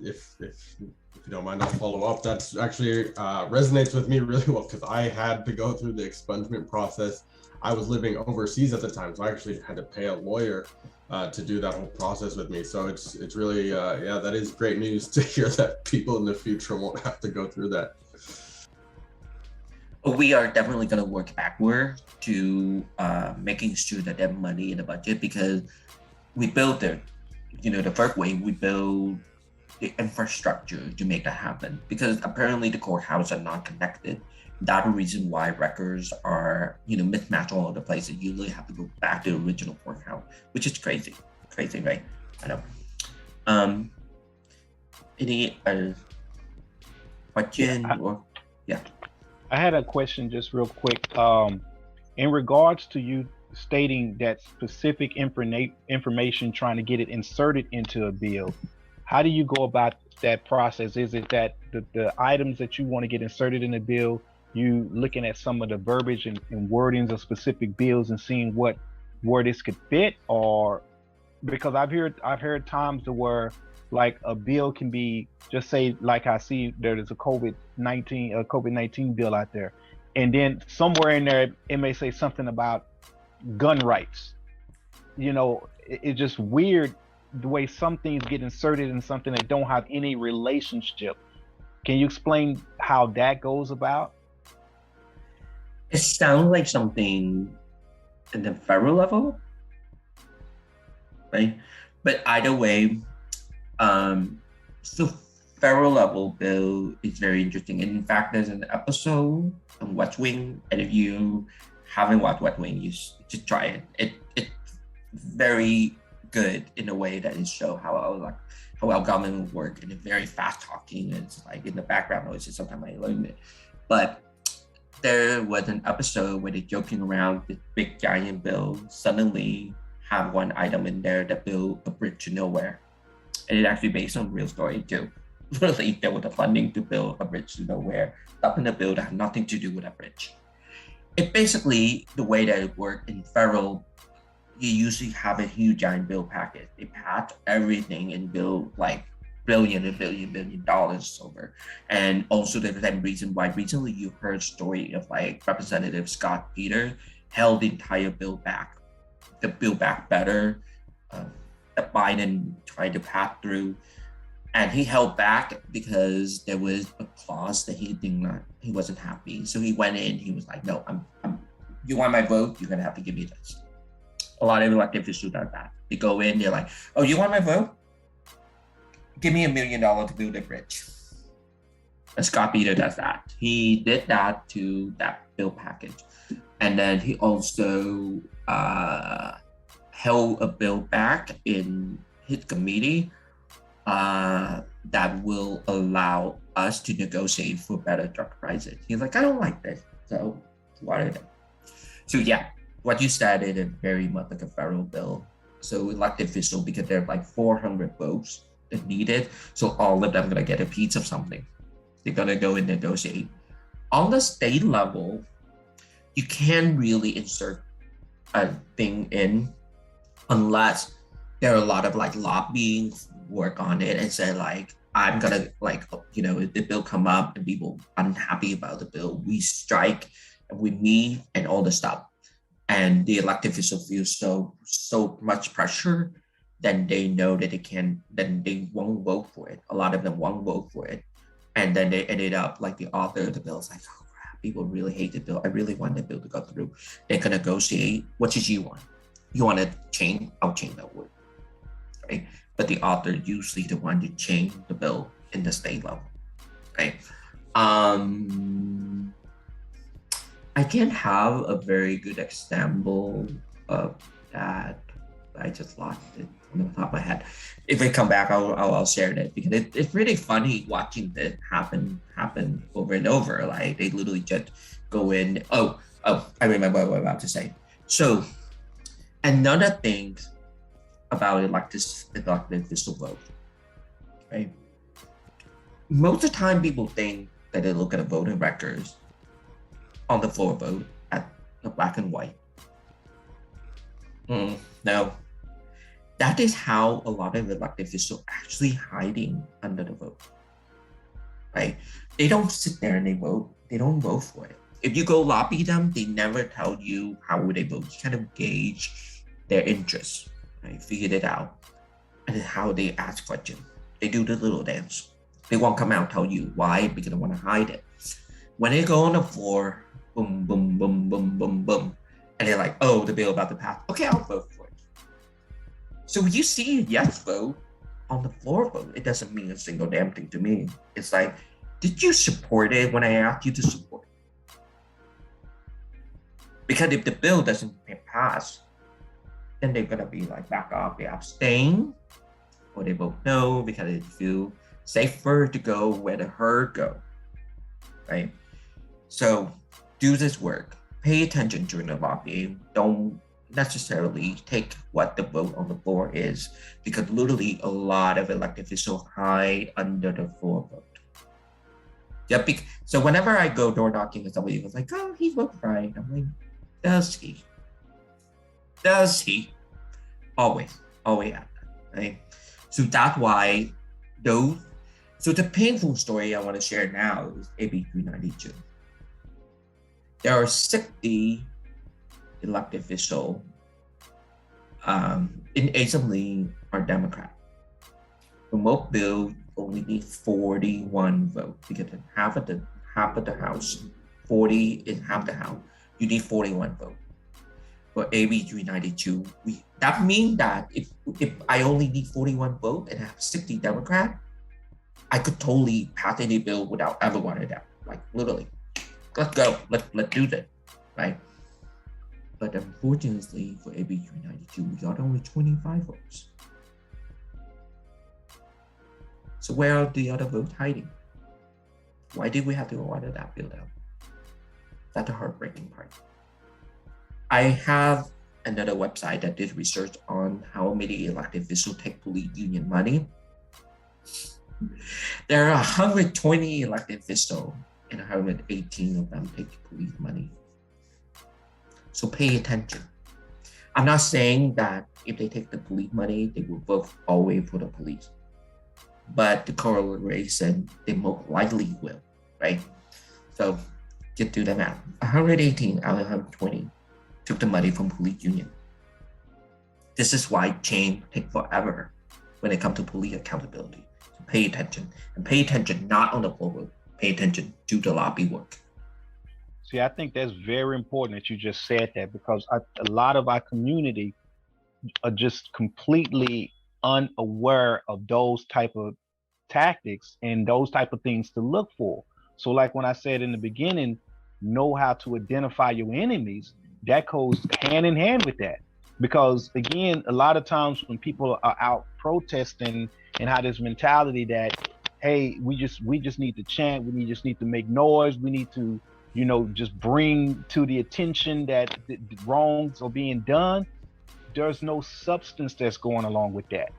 If you don't mind, I'll follow up. That's actually resonates with me really well because I had to go through the expungement process. I was living overseas at the time, so I actually had to pay a lawyer to do that whole process with me. So it's really yeah, that is great news to hear that people in the future won't have to go through that. We are definitely going to work backward to making sure that they have money in the budget, because we built the first way, we build the infrastructure to make that happen, because apparently the courthouse are not connected. That's the reason why records are mismatched all over the place, and you really have to go back to the original courthouse, which is crazy, right? I know. Any other question? I had a question just real quick. In regards to you stating that specific information, trying to get it inserted into a bill, how do you go about that process? Is it that the items that you want to get inserted in the bill, you looking at some of the verbiage and wordings of specific bills and seeing where this could fit? Or because I've heard times where like a bill can be, just say like I see there's a COVID-19 bill out there, and then somewhere in there it may say something about gun rights. It's just weird the way some things get inserted in something that don't have any relationship. Can you explain how that goes about? It sounds like something in the federal level, right? But either way, so federal level bill is very interesting. And in fact, there's an episode on West Wing, and if you haven't watched West Wing, you should try it. It's very good in a way that it shows how our government work, and it's very fast talking. It's like in the background noise, sometimes I learn it. But there was an episode where they're joking around this big giant bill, suddenly have one item in there that built a bridge to nowhere. And it's actually based on real story too. Really, there was the funding to build a bridge to nowhere. Stuff in the bill that had nothing to do with a bridge. It basically, the way that it worked in federal, you usually have a huge giant bill package. They pack everything and build like billion dollars over. And also the same reason why recently you heard story of like Representative Scott Peter held the entire bill back. The bill back better. That Biden tried to pass through, and he held back because there was a clause that he wasn't happy. So he went in. He was like, "No, you want my vote? You're gonna have to give me this." A lot of elected officials do that. They go in. They're like, "Oh, you want my vote? Give me $1 million to build a bridge." And Scott Peter does that. He did that to that bill package, and then he also held a bill back in his committee that will allow us to negotiate for better drug prices. He's like, I don't like this, so what are they? So yeah, what you said is very much like a federal bill. So elected official, because there are like 400 votes that needed, so all of them are gonna get a piece of something. They're gonna go and negotiate. On the state level, you can't really insert a thing in unless there are a lot of like lobbying work on it and say like, I'm gonna like, if the bill come up and people unhappy about the bill, we strike and we meet and all the stuff. And the elected official feels so much pressure, then they know that then they won't vote for it. A lot of them won't vote for it. And then they ended up like the author of the bill is like, oh crap, people really hate the bill. I really want the bill to go through. They can negotiate. What did you want? You want to change? I'll change that word. Right? But the author usually the one to change the bill in the state level. Right? I can't have a very good example of that. I just lost it on the top of my head. If I come back, I'll share it, because it's really funny watching this happen over and over. Like they literally just go in. Oh, I remember what I'm about to say. So another thing about elected official vote, right? Most of the time, people think that they look at the voting records on the floor vote at the black and white. No. That is how a lot of elected officials actually hiding under the vote, right? They don't sit there and they vote. They don't vote for it. If you go lobby them, they never tell you how would they vote. You kind of gauge their interests, right? Figure it out. And then how they ask questions. They do the little dance. They won't come out and tell you why, because they want to hide it. When they go on the floor, boom, boom, boom, boom, boom, boom, and they're like, oh, the bill about to pass. Okay, I'll vote for it. So when you see a yes vote on the floor vote, it doesn't mean a single damn thing to me. It's like, did you support it when I asked you to support it? Because if the bill doesn't pass, then they're gonna be like back off, they abstain, or they vote no because they feel safer to go where the herd go, right? So do this work. Pay attention during the lobbying. Don't necessarily take what the vote on the floor is, because literally a lot of elected officials hide under the floor vote. Yeah, so whenever I go door knocking and somebody was like, oh, he voted right. I'm like, does he? Does he? Always have that, right? So that's why so the painful story I want to share now is AB 392. There are 60 elected officials in Assembly are Democrat. Remote bill only need 41 votes because half of the House, 40 is half the House. You need 41 votes. For AB 392, that means that if I only need 41 votes and have 60 Democrats, I could totally pass any bill without ever wanting that. Like literally, let's go, let's do that, right? But unfortunately for AB 392, we got only 25 votes. So where are the other votes hiding? Why did we have to water that bill down? That's the heartbreaking part. I have another website that did research on how many elected officials take police union money. There are 120 elected officials and 118 of them take police money. So pay attention. I'm not saying that if they take the police money, they will vote all the way for the police. But the correlation, they most likely will, right? So just do the math. 118 out of 120 took the money from police union. This is why change takes forever when it comes to police accountability. So pay attention, and pay attention not on the forward, pay attention to the lobby work. See, I think that's very important that you just said that, because a lot of our community are just completely unaware of those type of tactics and those type of things to look for. So like when I said in the beginning, know how to identify your enemies, that goes hand in hand with that. Because again, a lot of times when people are out protesting and have this mentality that, hey, we just need to chant, we just need to make noise, we need to, just bring to the attention that the wrongs are being done, there's no substance that's going along with that.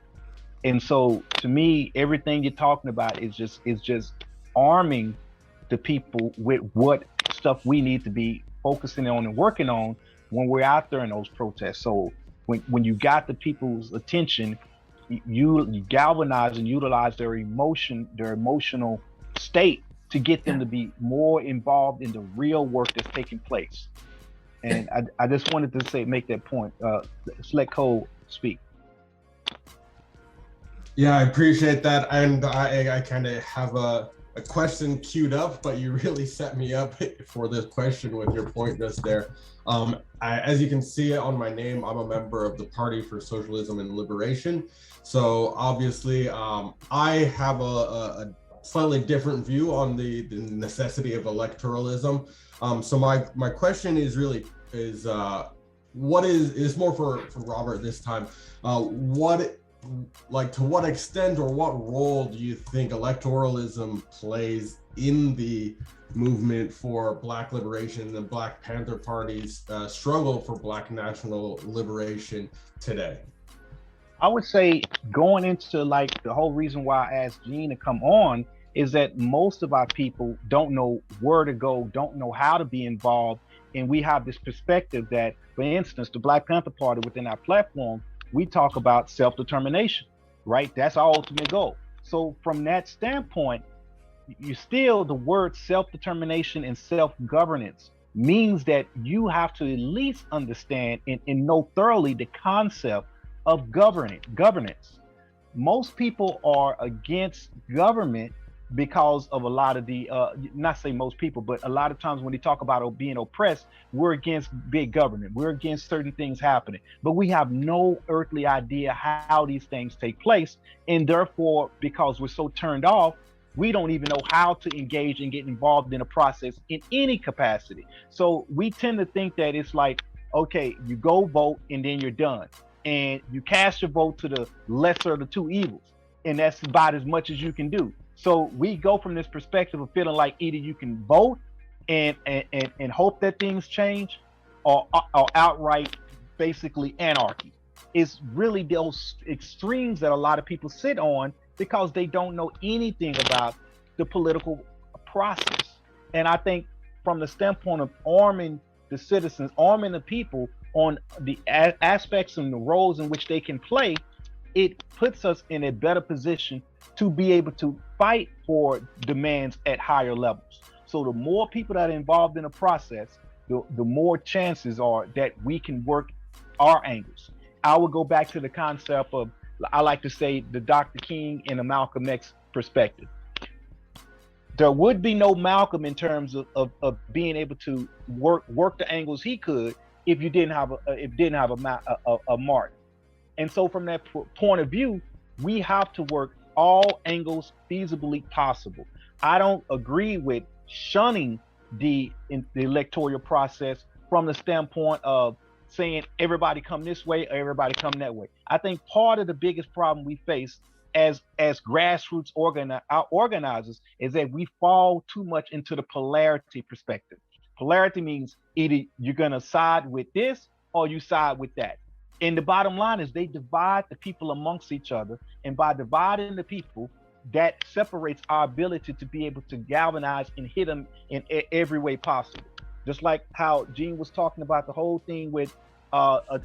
And so to me, everything you're talking about is just arming the people with what stuff we need to be focusing on and working on when we're out there in those protests. So when you got the people's attention, you galvanize and utilize their emotional state to get them to be more involved in the real work that's taking place. And I just wanted to make that point. Let's let Cole speak. Yeah, I appreciate that. And I kind of have a question queued up, but you really set me up for this question with your point just there. As you can see on my name, I'm a member of the Party for Socialism and Liberation. So obviously, I have a slightly different view on the necessity of electoralism. So my question is really what is more for Robert this time. To what extent or what role do you think electoralism plays in the movement for Black liberation and the Black Panther Party's struggle for Black national liberation today? I would say going into the whole reason why I asked Jean to come on is that most of our people don't know where to go, don't know how to be involved. And we have this perspective that, for instance, the Black Panther Party within our platform, we talk about self-determination, right? That's our ultimate goal. So from that standpoint, you still, the word self-determination and self-governance means that you have to at least understand and know thoroughly the concept of governance. Most people are against government because of a lot of the not say most people, but a lot of times when they talk about being oppressed, we're against big government, we're against certain things happening, but we have no earthly idea how these things take place. And therefore, because we're so turned off, we don't even know how to engage and get involved in a process in any capacity. So we tend to think that it's like, okay, you go vote and then you're done, and you cast your vote to the lesser of the two evils, and that's about as much as you can do. So we go from this perspective of feeling like either you can vote and hope that things change, or outright basically anarchy. It's really those extremes that a lot of people sit on because they don't know anything about the political process. And I think from the standpoint of arming the citizens, arming the people on the aspects and the roles in which they can play, it puts us in a better position to be able to fight for demands at higher levels. So the more people that are involved in the process, the more chances are that we can work our angles. I would go back to the concept of, I like to say, the Dr. King and the Malcolm X perspective. There would be no Malcolm in terms of being able to work the angles he could if you didn't have a Martin. And so from that point of view, we have to work all angles feasibly possible. I don't agree with shunning the electoral process from the standpoint of saying everybody come this way or everybody come that way. I think part of the biggest problem we face as grassroots organizers is that we fall too much into the polarity perspective. Polarity means either you're going to side with this or you side with that. And the bottom line is they divide the people amongst each other. And by dividing the people, that separates our ability to be able to galvanize and hit them in every way possible. Just like how Jean was talking about the whole thing with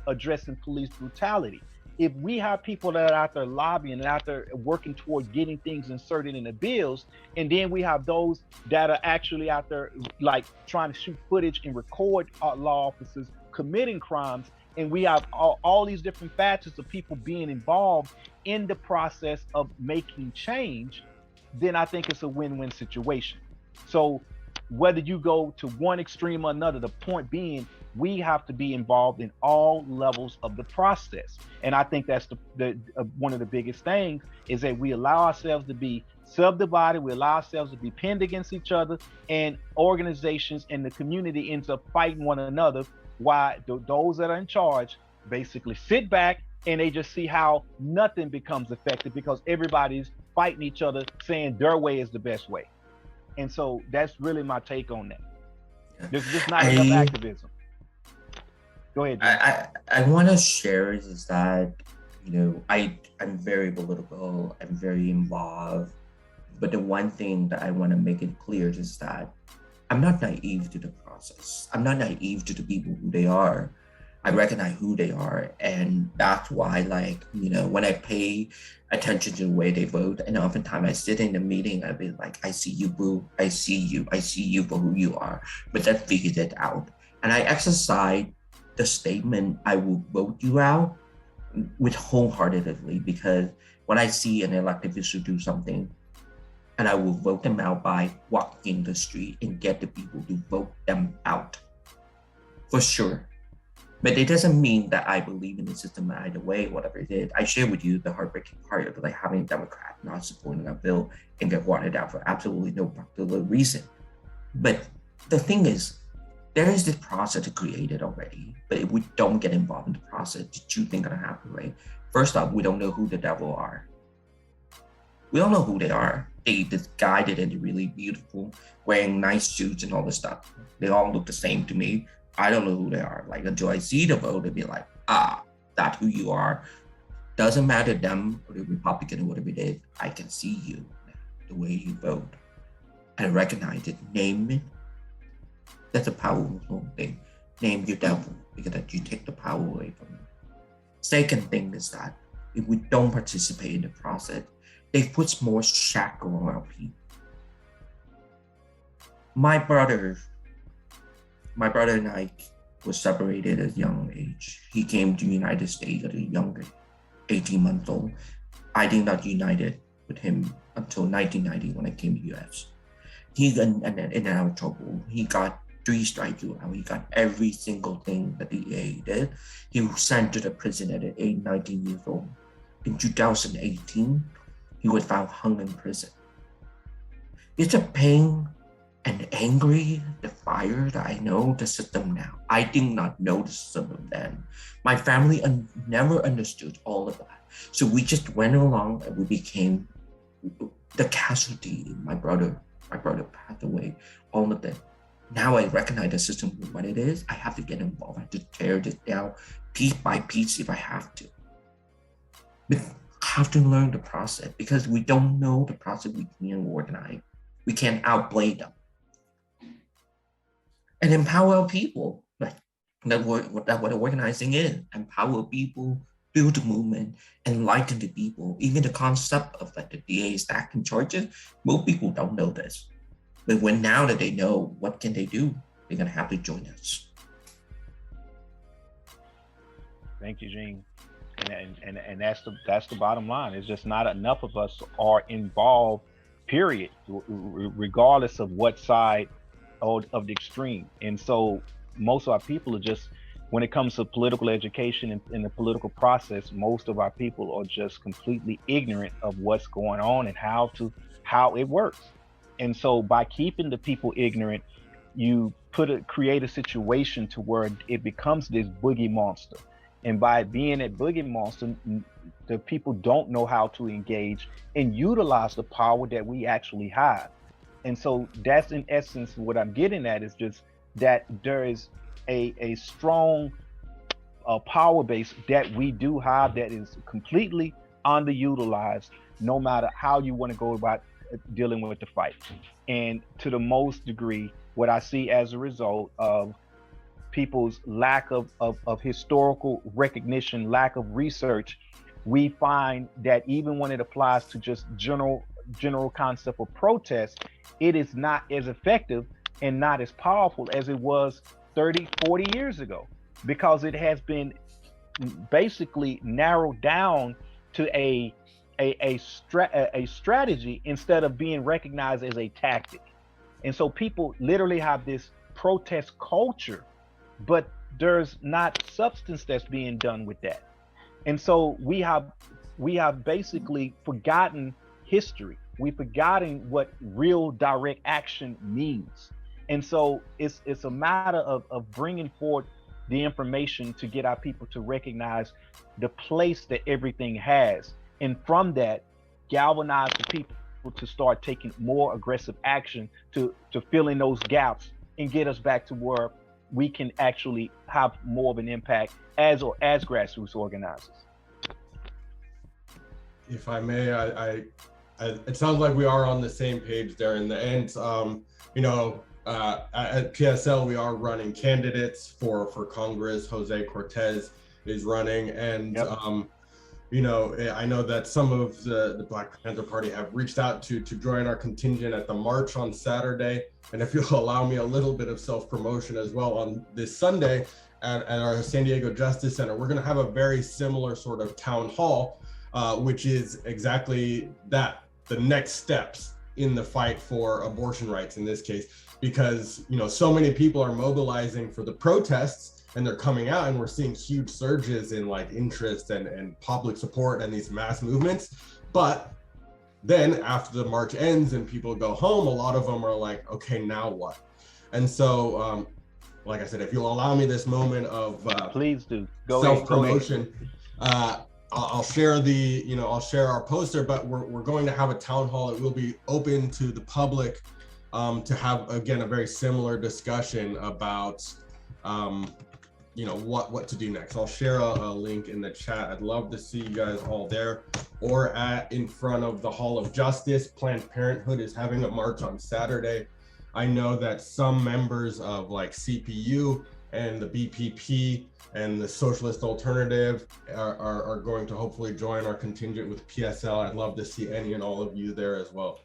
addressing police brutality. If we have people that are out there lobbying and out there working toward getting things inserted in the bills, and then we have those that are actually out there like trying to shoot footage and record law officers committing crimes, and we have all these different facets of people being involved in the process of making change, then I think it's a win-win situation. So whether you go to one extreme or another, the point being, we have to be involved in all levels of the process. And I think that's the one of the biggest things is that we allow ourselves to be subdivided, we allow ourselves to be pinned against each other, and organizations and the community ends up fighting one another, while those that are in charge basically sit back and they just see how nothing becomes effective because everybody's fighting each other saying their way is the best way. And so that's really my take on that. There's just not enough activism. Go ahead, Jim. I want to share is that, I'm very political, I'm very involved, but the one thing that I want to make it clear is that I'm not naive to the process. I'm not naive to the people who they are. I recognize who they are, and that's why, when I pay attention to the way they vote, and oftentimes I sit in the meeting, I'll be like, I see you, boo, I see you for who you are, but let's figure it out. And I exercise the statement, I will vote you out, with wholeheartedly, because when I see an elected official do something, and I will vote them out by walking the street and get the people to vote them out, for sure. But it doesn't mean that I believe in the system either way, whatever it is. I share with you the heartbreaking part of having a Democrat not supporting a bill and get watered out for absolutely no particular reason. But the thing is, there is this process created already, but if we don't get involved in the process, the two things are gonna happen, right? First off, we don't know who the devil are. We don't know who they are. This guy that is really beautiful, wearing nice suits and all this stuff. They all look the same to me. I don't know who they are. Until I see the vote and be like, that's who you are. Doesn't matter them or the Republican or whatever it is. I can see you, the way you vote. I recognize it. Name it. That's a powerful thing. Name your devil, because that you take the power away from them. Second thing is that if we don't participate in the process, they put more shackle on our people. My brother and I were separated at a young age. He came to the United States at a younger, 18 months old. I did not united with him until 1990 when I came to the US. He got in and out of trouble. He got 3 strikes out. He got every single thing that the DA did. He was sent to the prison at age 19 years old. In 2018, he was found hung in prison. It's a pain and angry, the fire that I know the system now. I did not know the system then. My family never understood all of that. So we just went along and we became the casualty. My brother passed away, all of that. Now I recognize the system for what it is. I have to get involved. I have to tear this down piece by piece if I have to. But I have to learn the process because we don't know the process we can organize. We can't outplay them. And empower people. Like that's what organizing is. Empower people, build the movement, enlighten the people. Even the concept of like the DA stacking charges, most people don't know this. But now that they know, what can they do? They're gonna have to join us. Thank you, Jean. And that's the bottom line. It's just not enough of us are involved, period, regardless of what side of the extreme. And so most of our people are just, when it comes to political education and the political process, most of our people are just completely ignorant of what's going on and how it works. And so by keeping the people ignorant, you create a situation to where it becomes this boogie monster. And by being a boogie monster, the people don't know how to engage and utilize the power that we actually have. And so that's in essence what I'm getting at, is just that there is a strong power base that we do have that is completely underutilized, no matter how you want to go about dealing with the fight. And to the most degree, what I see as a result of people's lack of historical recognition, lack of research, we find that even when it applies to just general concept of protest, it is not as effective and not as powerful as it was 30, 40 years ago, because it has been basically narrowed down to a strategy instead of being recognized as a tactic. And so people literally have this protest culture, but there's not substance that's being done with that. And so we have basically forgotten history. We've forgotten what real direct action means. And so it's a matter of bringing forth the information to get our people to recognize the place that everything has. And from that, galvanize the people to start taking more aggressive action to fill in those gaps and get us back to where we can actually have more of an impact as grassroots organizers. If I may, I it sounds like we are on the same page there in the end. At PSL, we are running candidates for Congress. Jose Cortez is running, and yep. I know that some of the Black Panther Party have reached out to join our contingent at the march on Saturday. And if you'll allow me a little bit of self-promotion as well, on this Sunday at our San Diego Justice Center, we're going to have a very similar sort of town hall, which is exactly that, the next steps in the fight for abortion rights in this case, because so many people are mobilizing for the protests and they're coming out, and we're seeing huge surges in like interest and public support and these mass movements. But then after the march ends and people go home, a lot of them are like, okay, now what? And so like I said, if you'll allow me this moment of please do self-promotion, I'll share I'll share our poster, but we're going to have a town hall. It will be open to the public to have, again, a very similar discussion about what to do next. I'll share a link in the chat. I'd love to see you guys all there, or in front of the Hall of Justice. Planned Parenthood is having a march on Saturday. I know that some members of like CPU and the BPP and the Socialist Alternative are going to hopefully join our contingent with PSL. I'd love to see any and all of you there as well.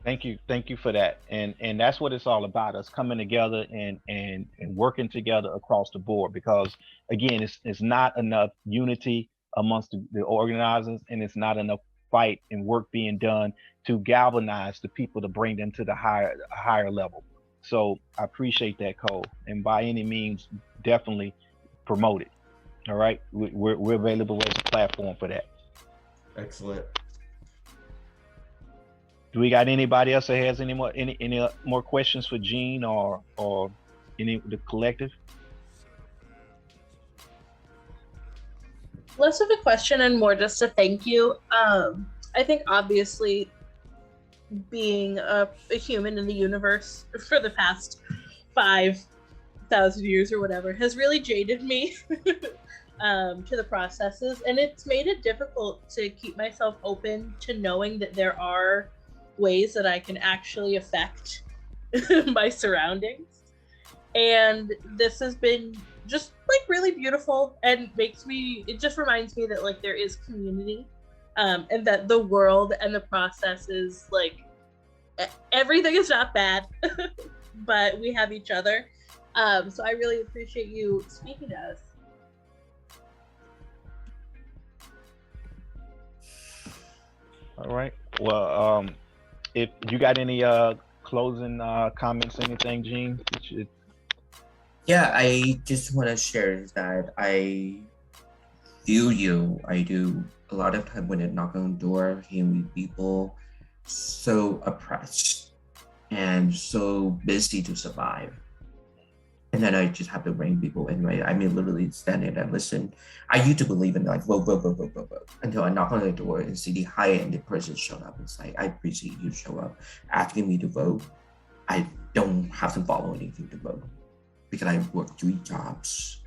Thank you for that. And that's what it's all about, us coming together and working together across the board, because again, it's not enough unity amongst the organizers, and it's not enough fight and work being done to galvanize the people to bring them to the higher level. So I appreciate that, Cole, and by any means, definitely promote it. All right, we're available as a platform for that. Excellent. Do we got anybody else that has any more questions for Jean or any the collective? Less of a question and more just a thank you. I think obviously being a human in the universe for the past 5,000 years or whatever has really jaded me to the processes, and it's made it difficult to keep myself open to knowing that there are ways that I can actually affect my surroundings. And this has been just like really beautiful, and it just reminds me that like there is community, and that the world and the process is like everything is not bad, but we have each other. So I really appreciate you speaking to us. All right. Well, if you got any closing comments, anything, Jean? Yeah, I just want to share that I feel you. I do a lot of time when I knock on the door, hearing people so oppressed and so busy to survive. And then I just have to bring people in, right? I mean, literally standing there and listen. I used to believe in like, vote, until I knock on the door and see the high-ended person showing up. It's like, I appreciate you show up asking me to vote. I don't have to follow anything to vote because I worked 3 jobs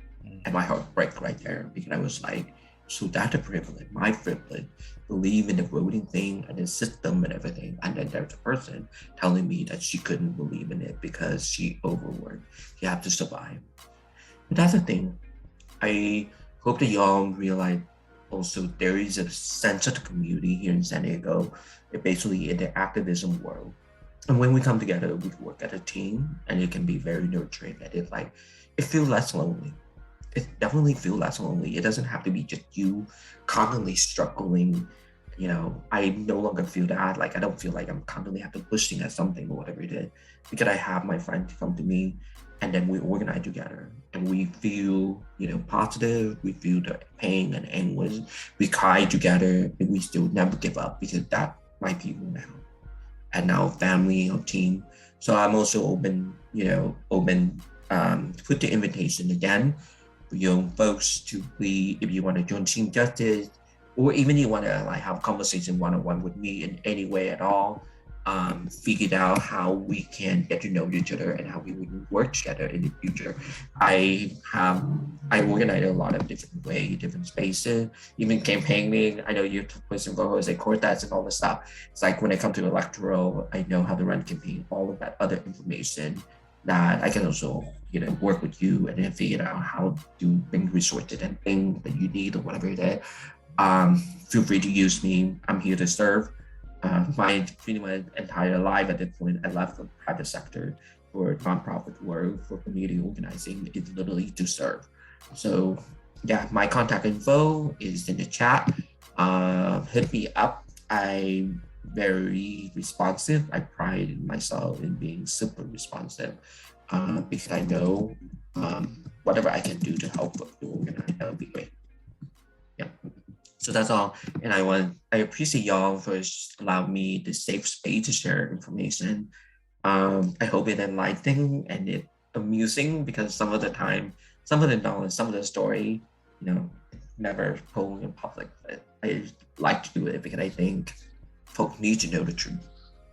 and my heart broke right there because I was like, so that's a privilege, my privilege, believe in the voting thing and the system and everything. And then there's a person telling me that she couldn't believe in it because she overworked. You have to survive. But that's the thing. I hope that y'all realize also there is a sense of the community here in San Diego, basically in the activism world. And when we come together, we work as a team, and it can be very nurturing. And it's like, it feels less lonely. It definitely feels less lonely. It doesn't have to be just you constantly struggling. You know, I no longer feel that. Like, I don't feel like I'm constantly have to pushing at something or whatever it is, because I have my friends come to me, and then we organize together, and we feel, you know, positive. We feel the pain and anguish. We cry together, and we still never give up, because that's my people now, and now family or team. So I'm also open, to put the invitation again for young folks to be, if you want to join Team Justice, or even you want to like have a conversation one-on-one with me in any way at all, figured out how we can get to know each other and how we would work together in the future. I organize a lot of different ways, different spaces, even campaigning. I know you put some Jose Cortez and all this stuff. It's like when I come to electoral, I know how to run campaign, all of that other information that I can also, work with you and then figure out how to bring resources and things that you need or whatever it is. Feel free to use me. I'm here to serve. My pretty much entire life at this point, I left the private sector for nonprofit work, for community organizing. It's literally to serve. So yeah, my contact info is in the chat. Hit me up. I'm very responsive. I pride myself in being super responsive, because I know whatever I can do to help the organize, that would be great. Yeah. So that's all. And I appreciate y'all for allowing me the safe space to share information. I hope it enlightening and it amusing, because some of the time, some of the knowledge, some of the story, never told in public. But I like to do it because I think folks need to know the truth.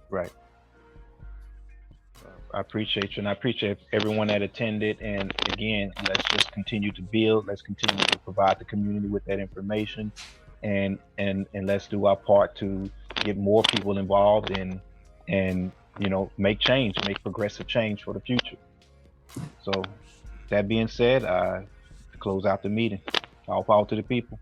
Right. I appreciate you, and I appreciate everyone that attended. And again, let's just continue to build. Let's continue to provide the community with that information, and let's do our part to get more people involved and make change, make progressive change for the future. So that being said, close out the meeting. All power to the people.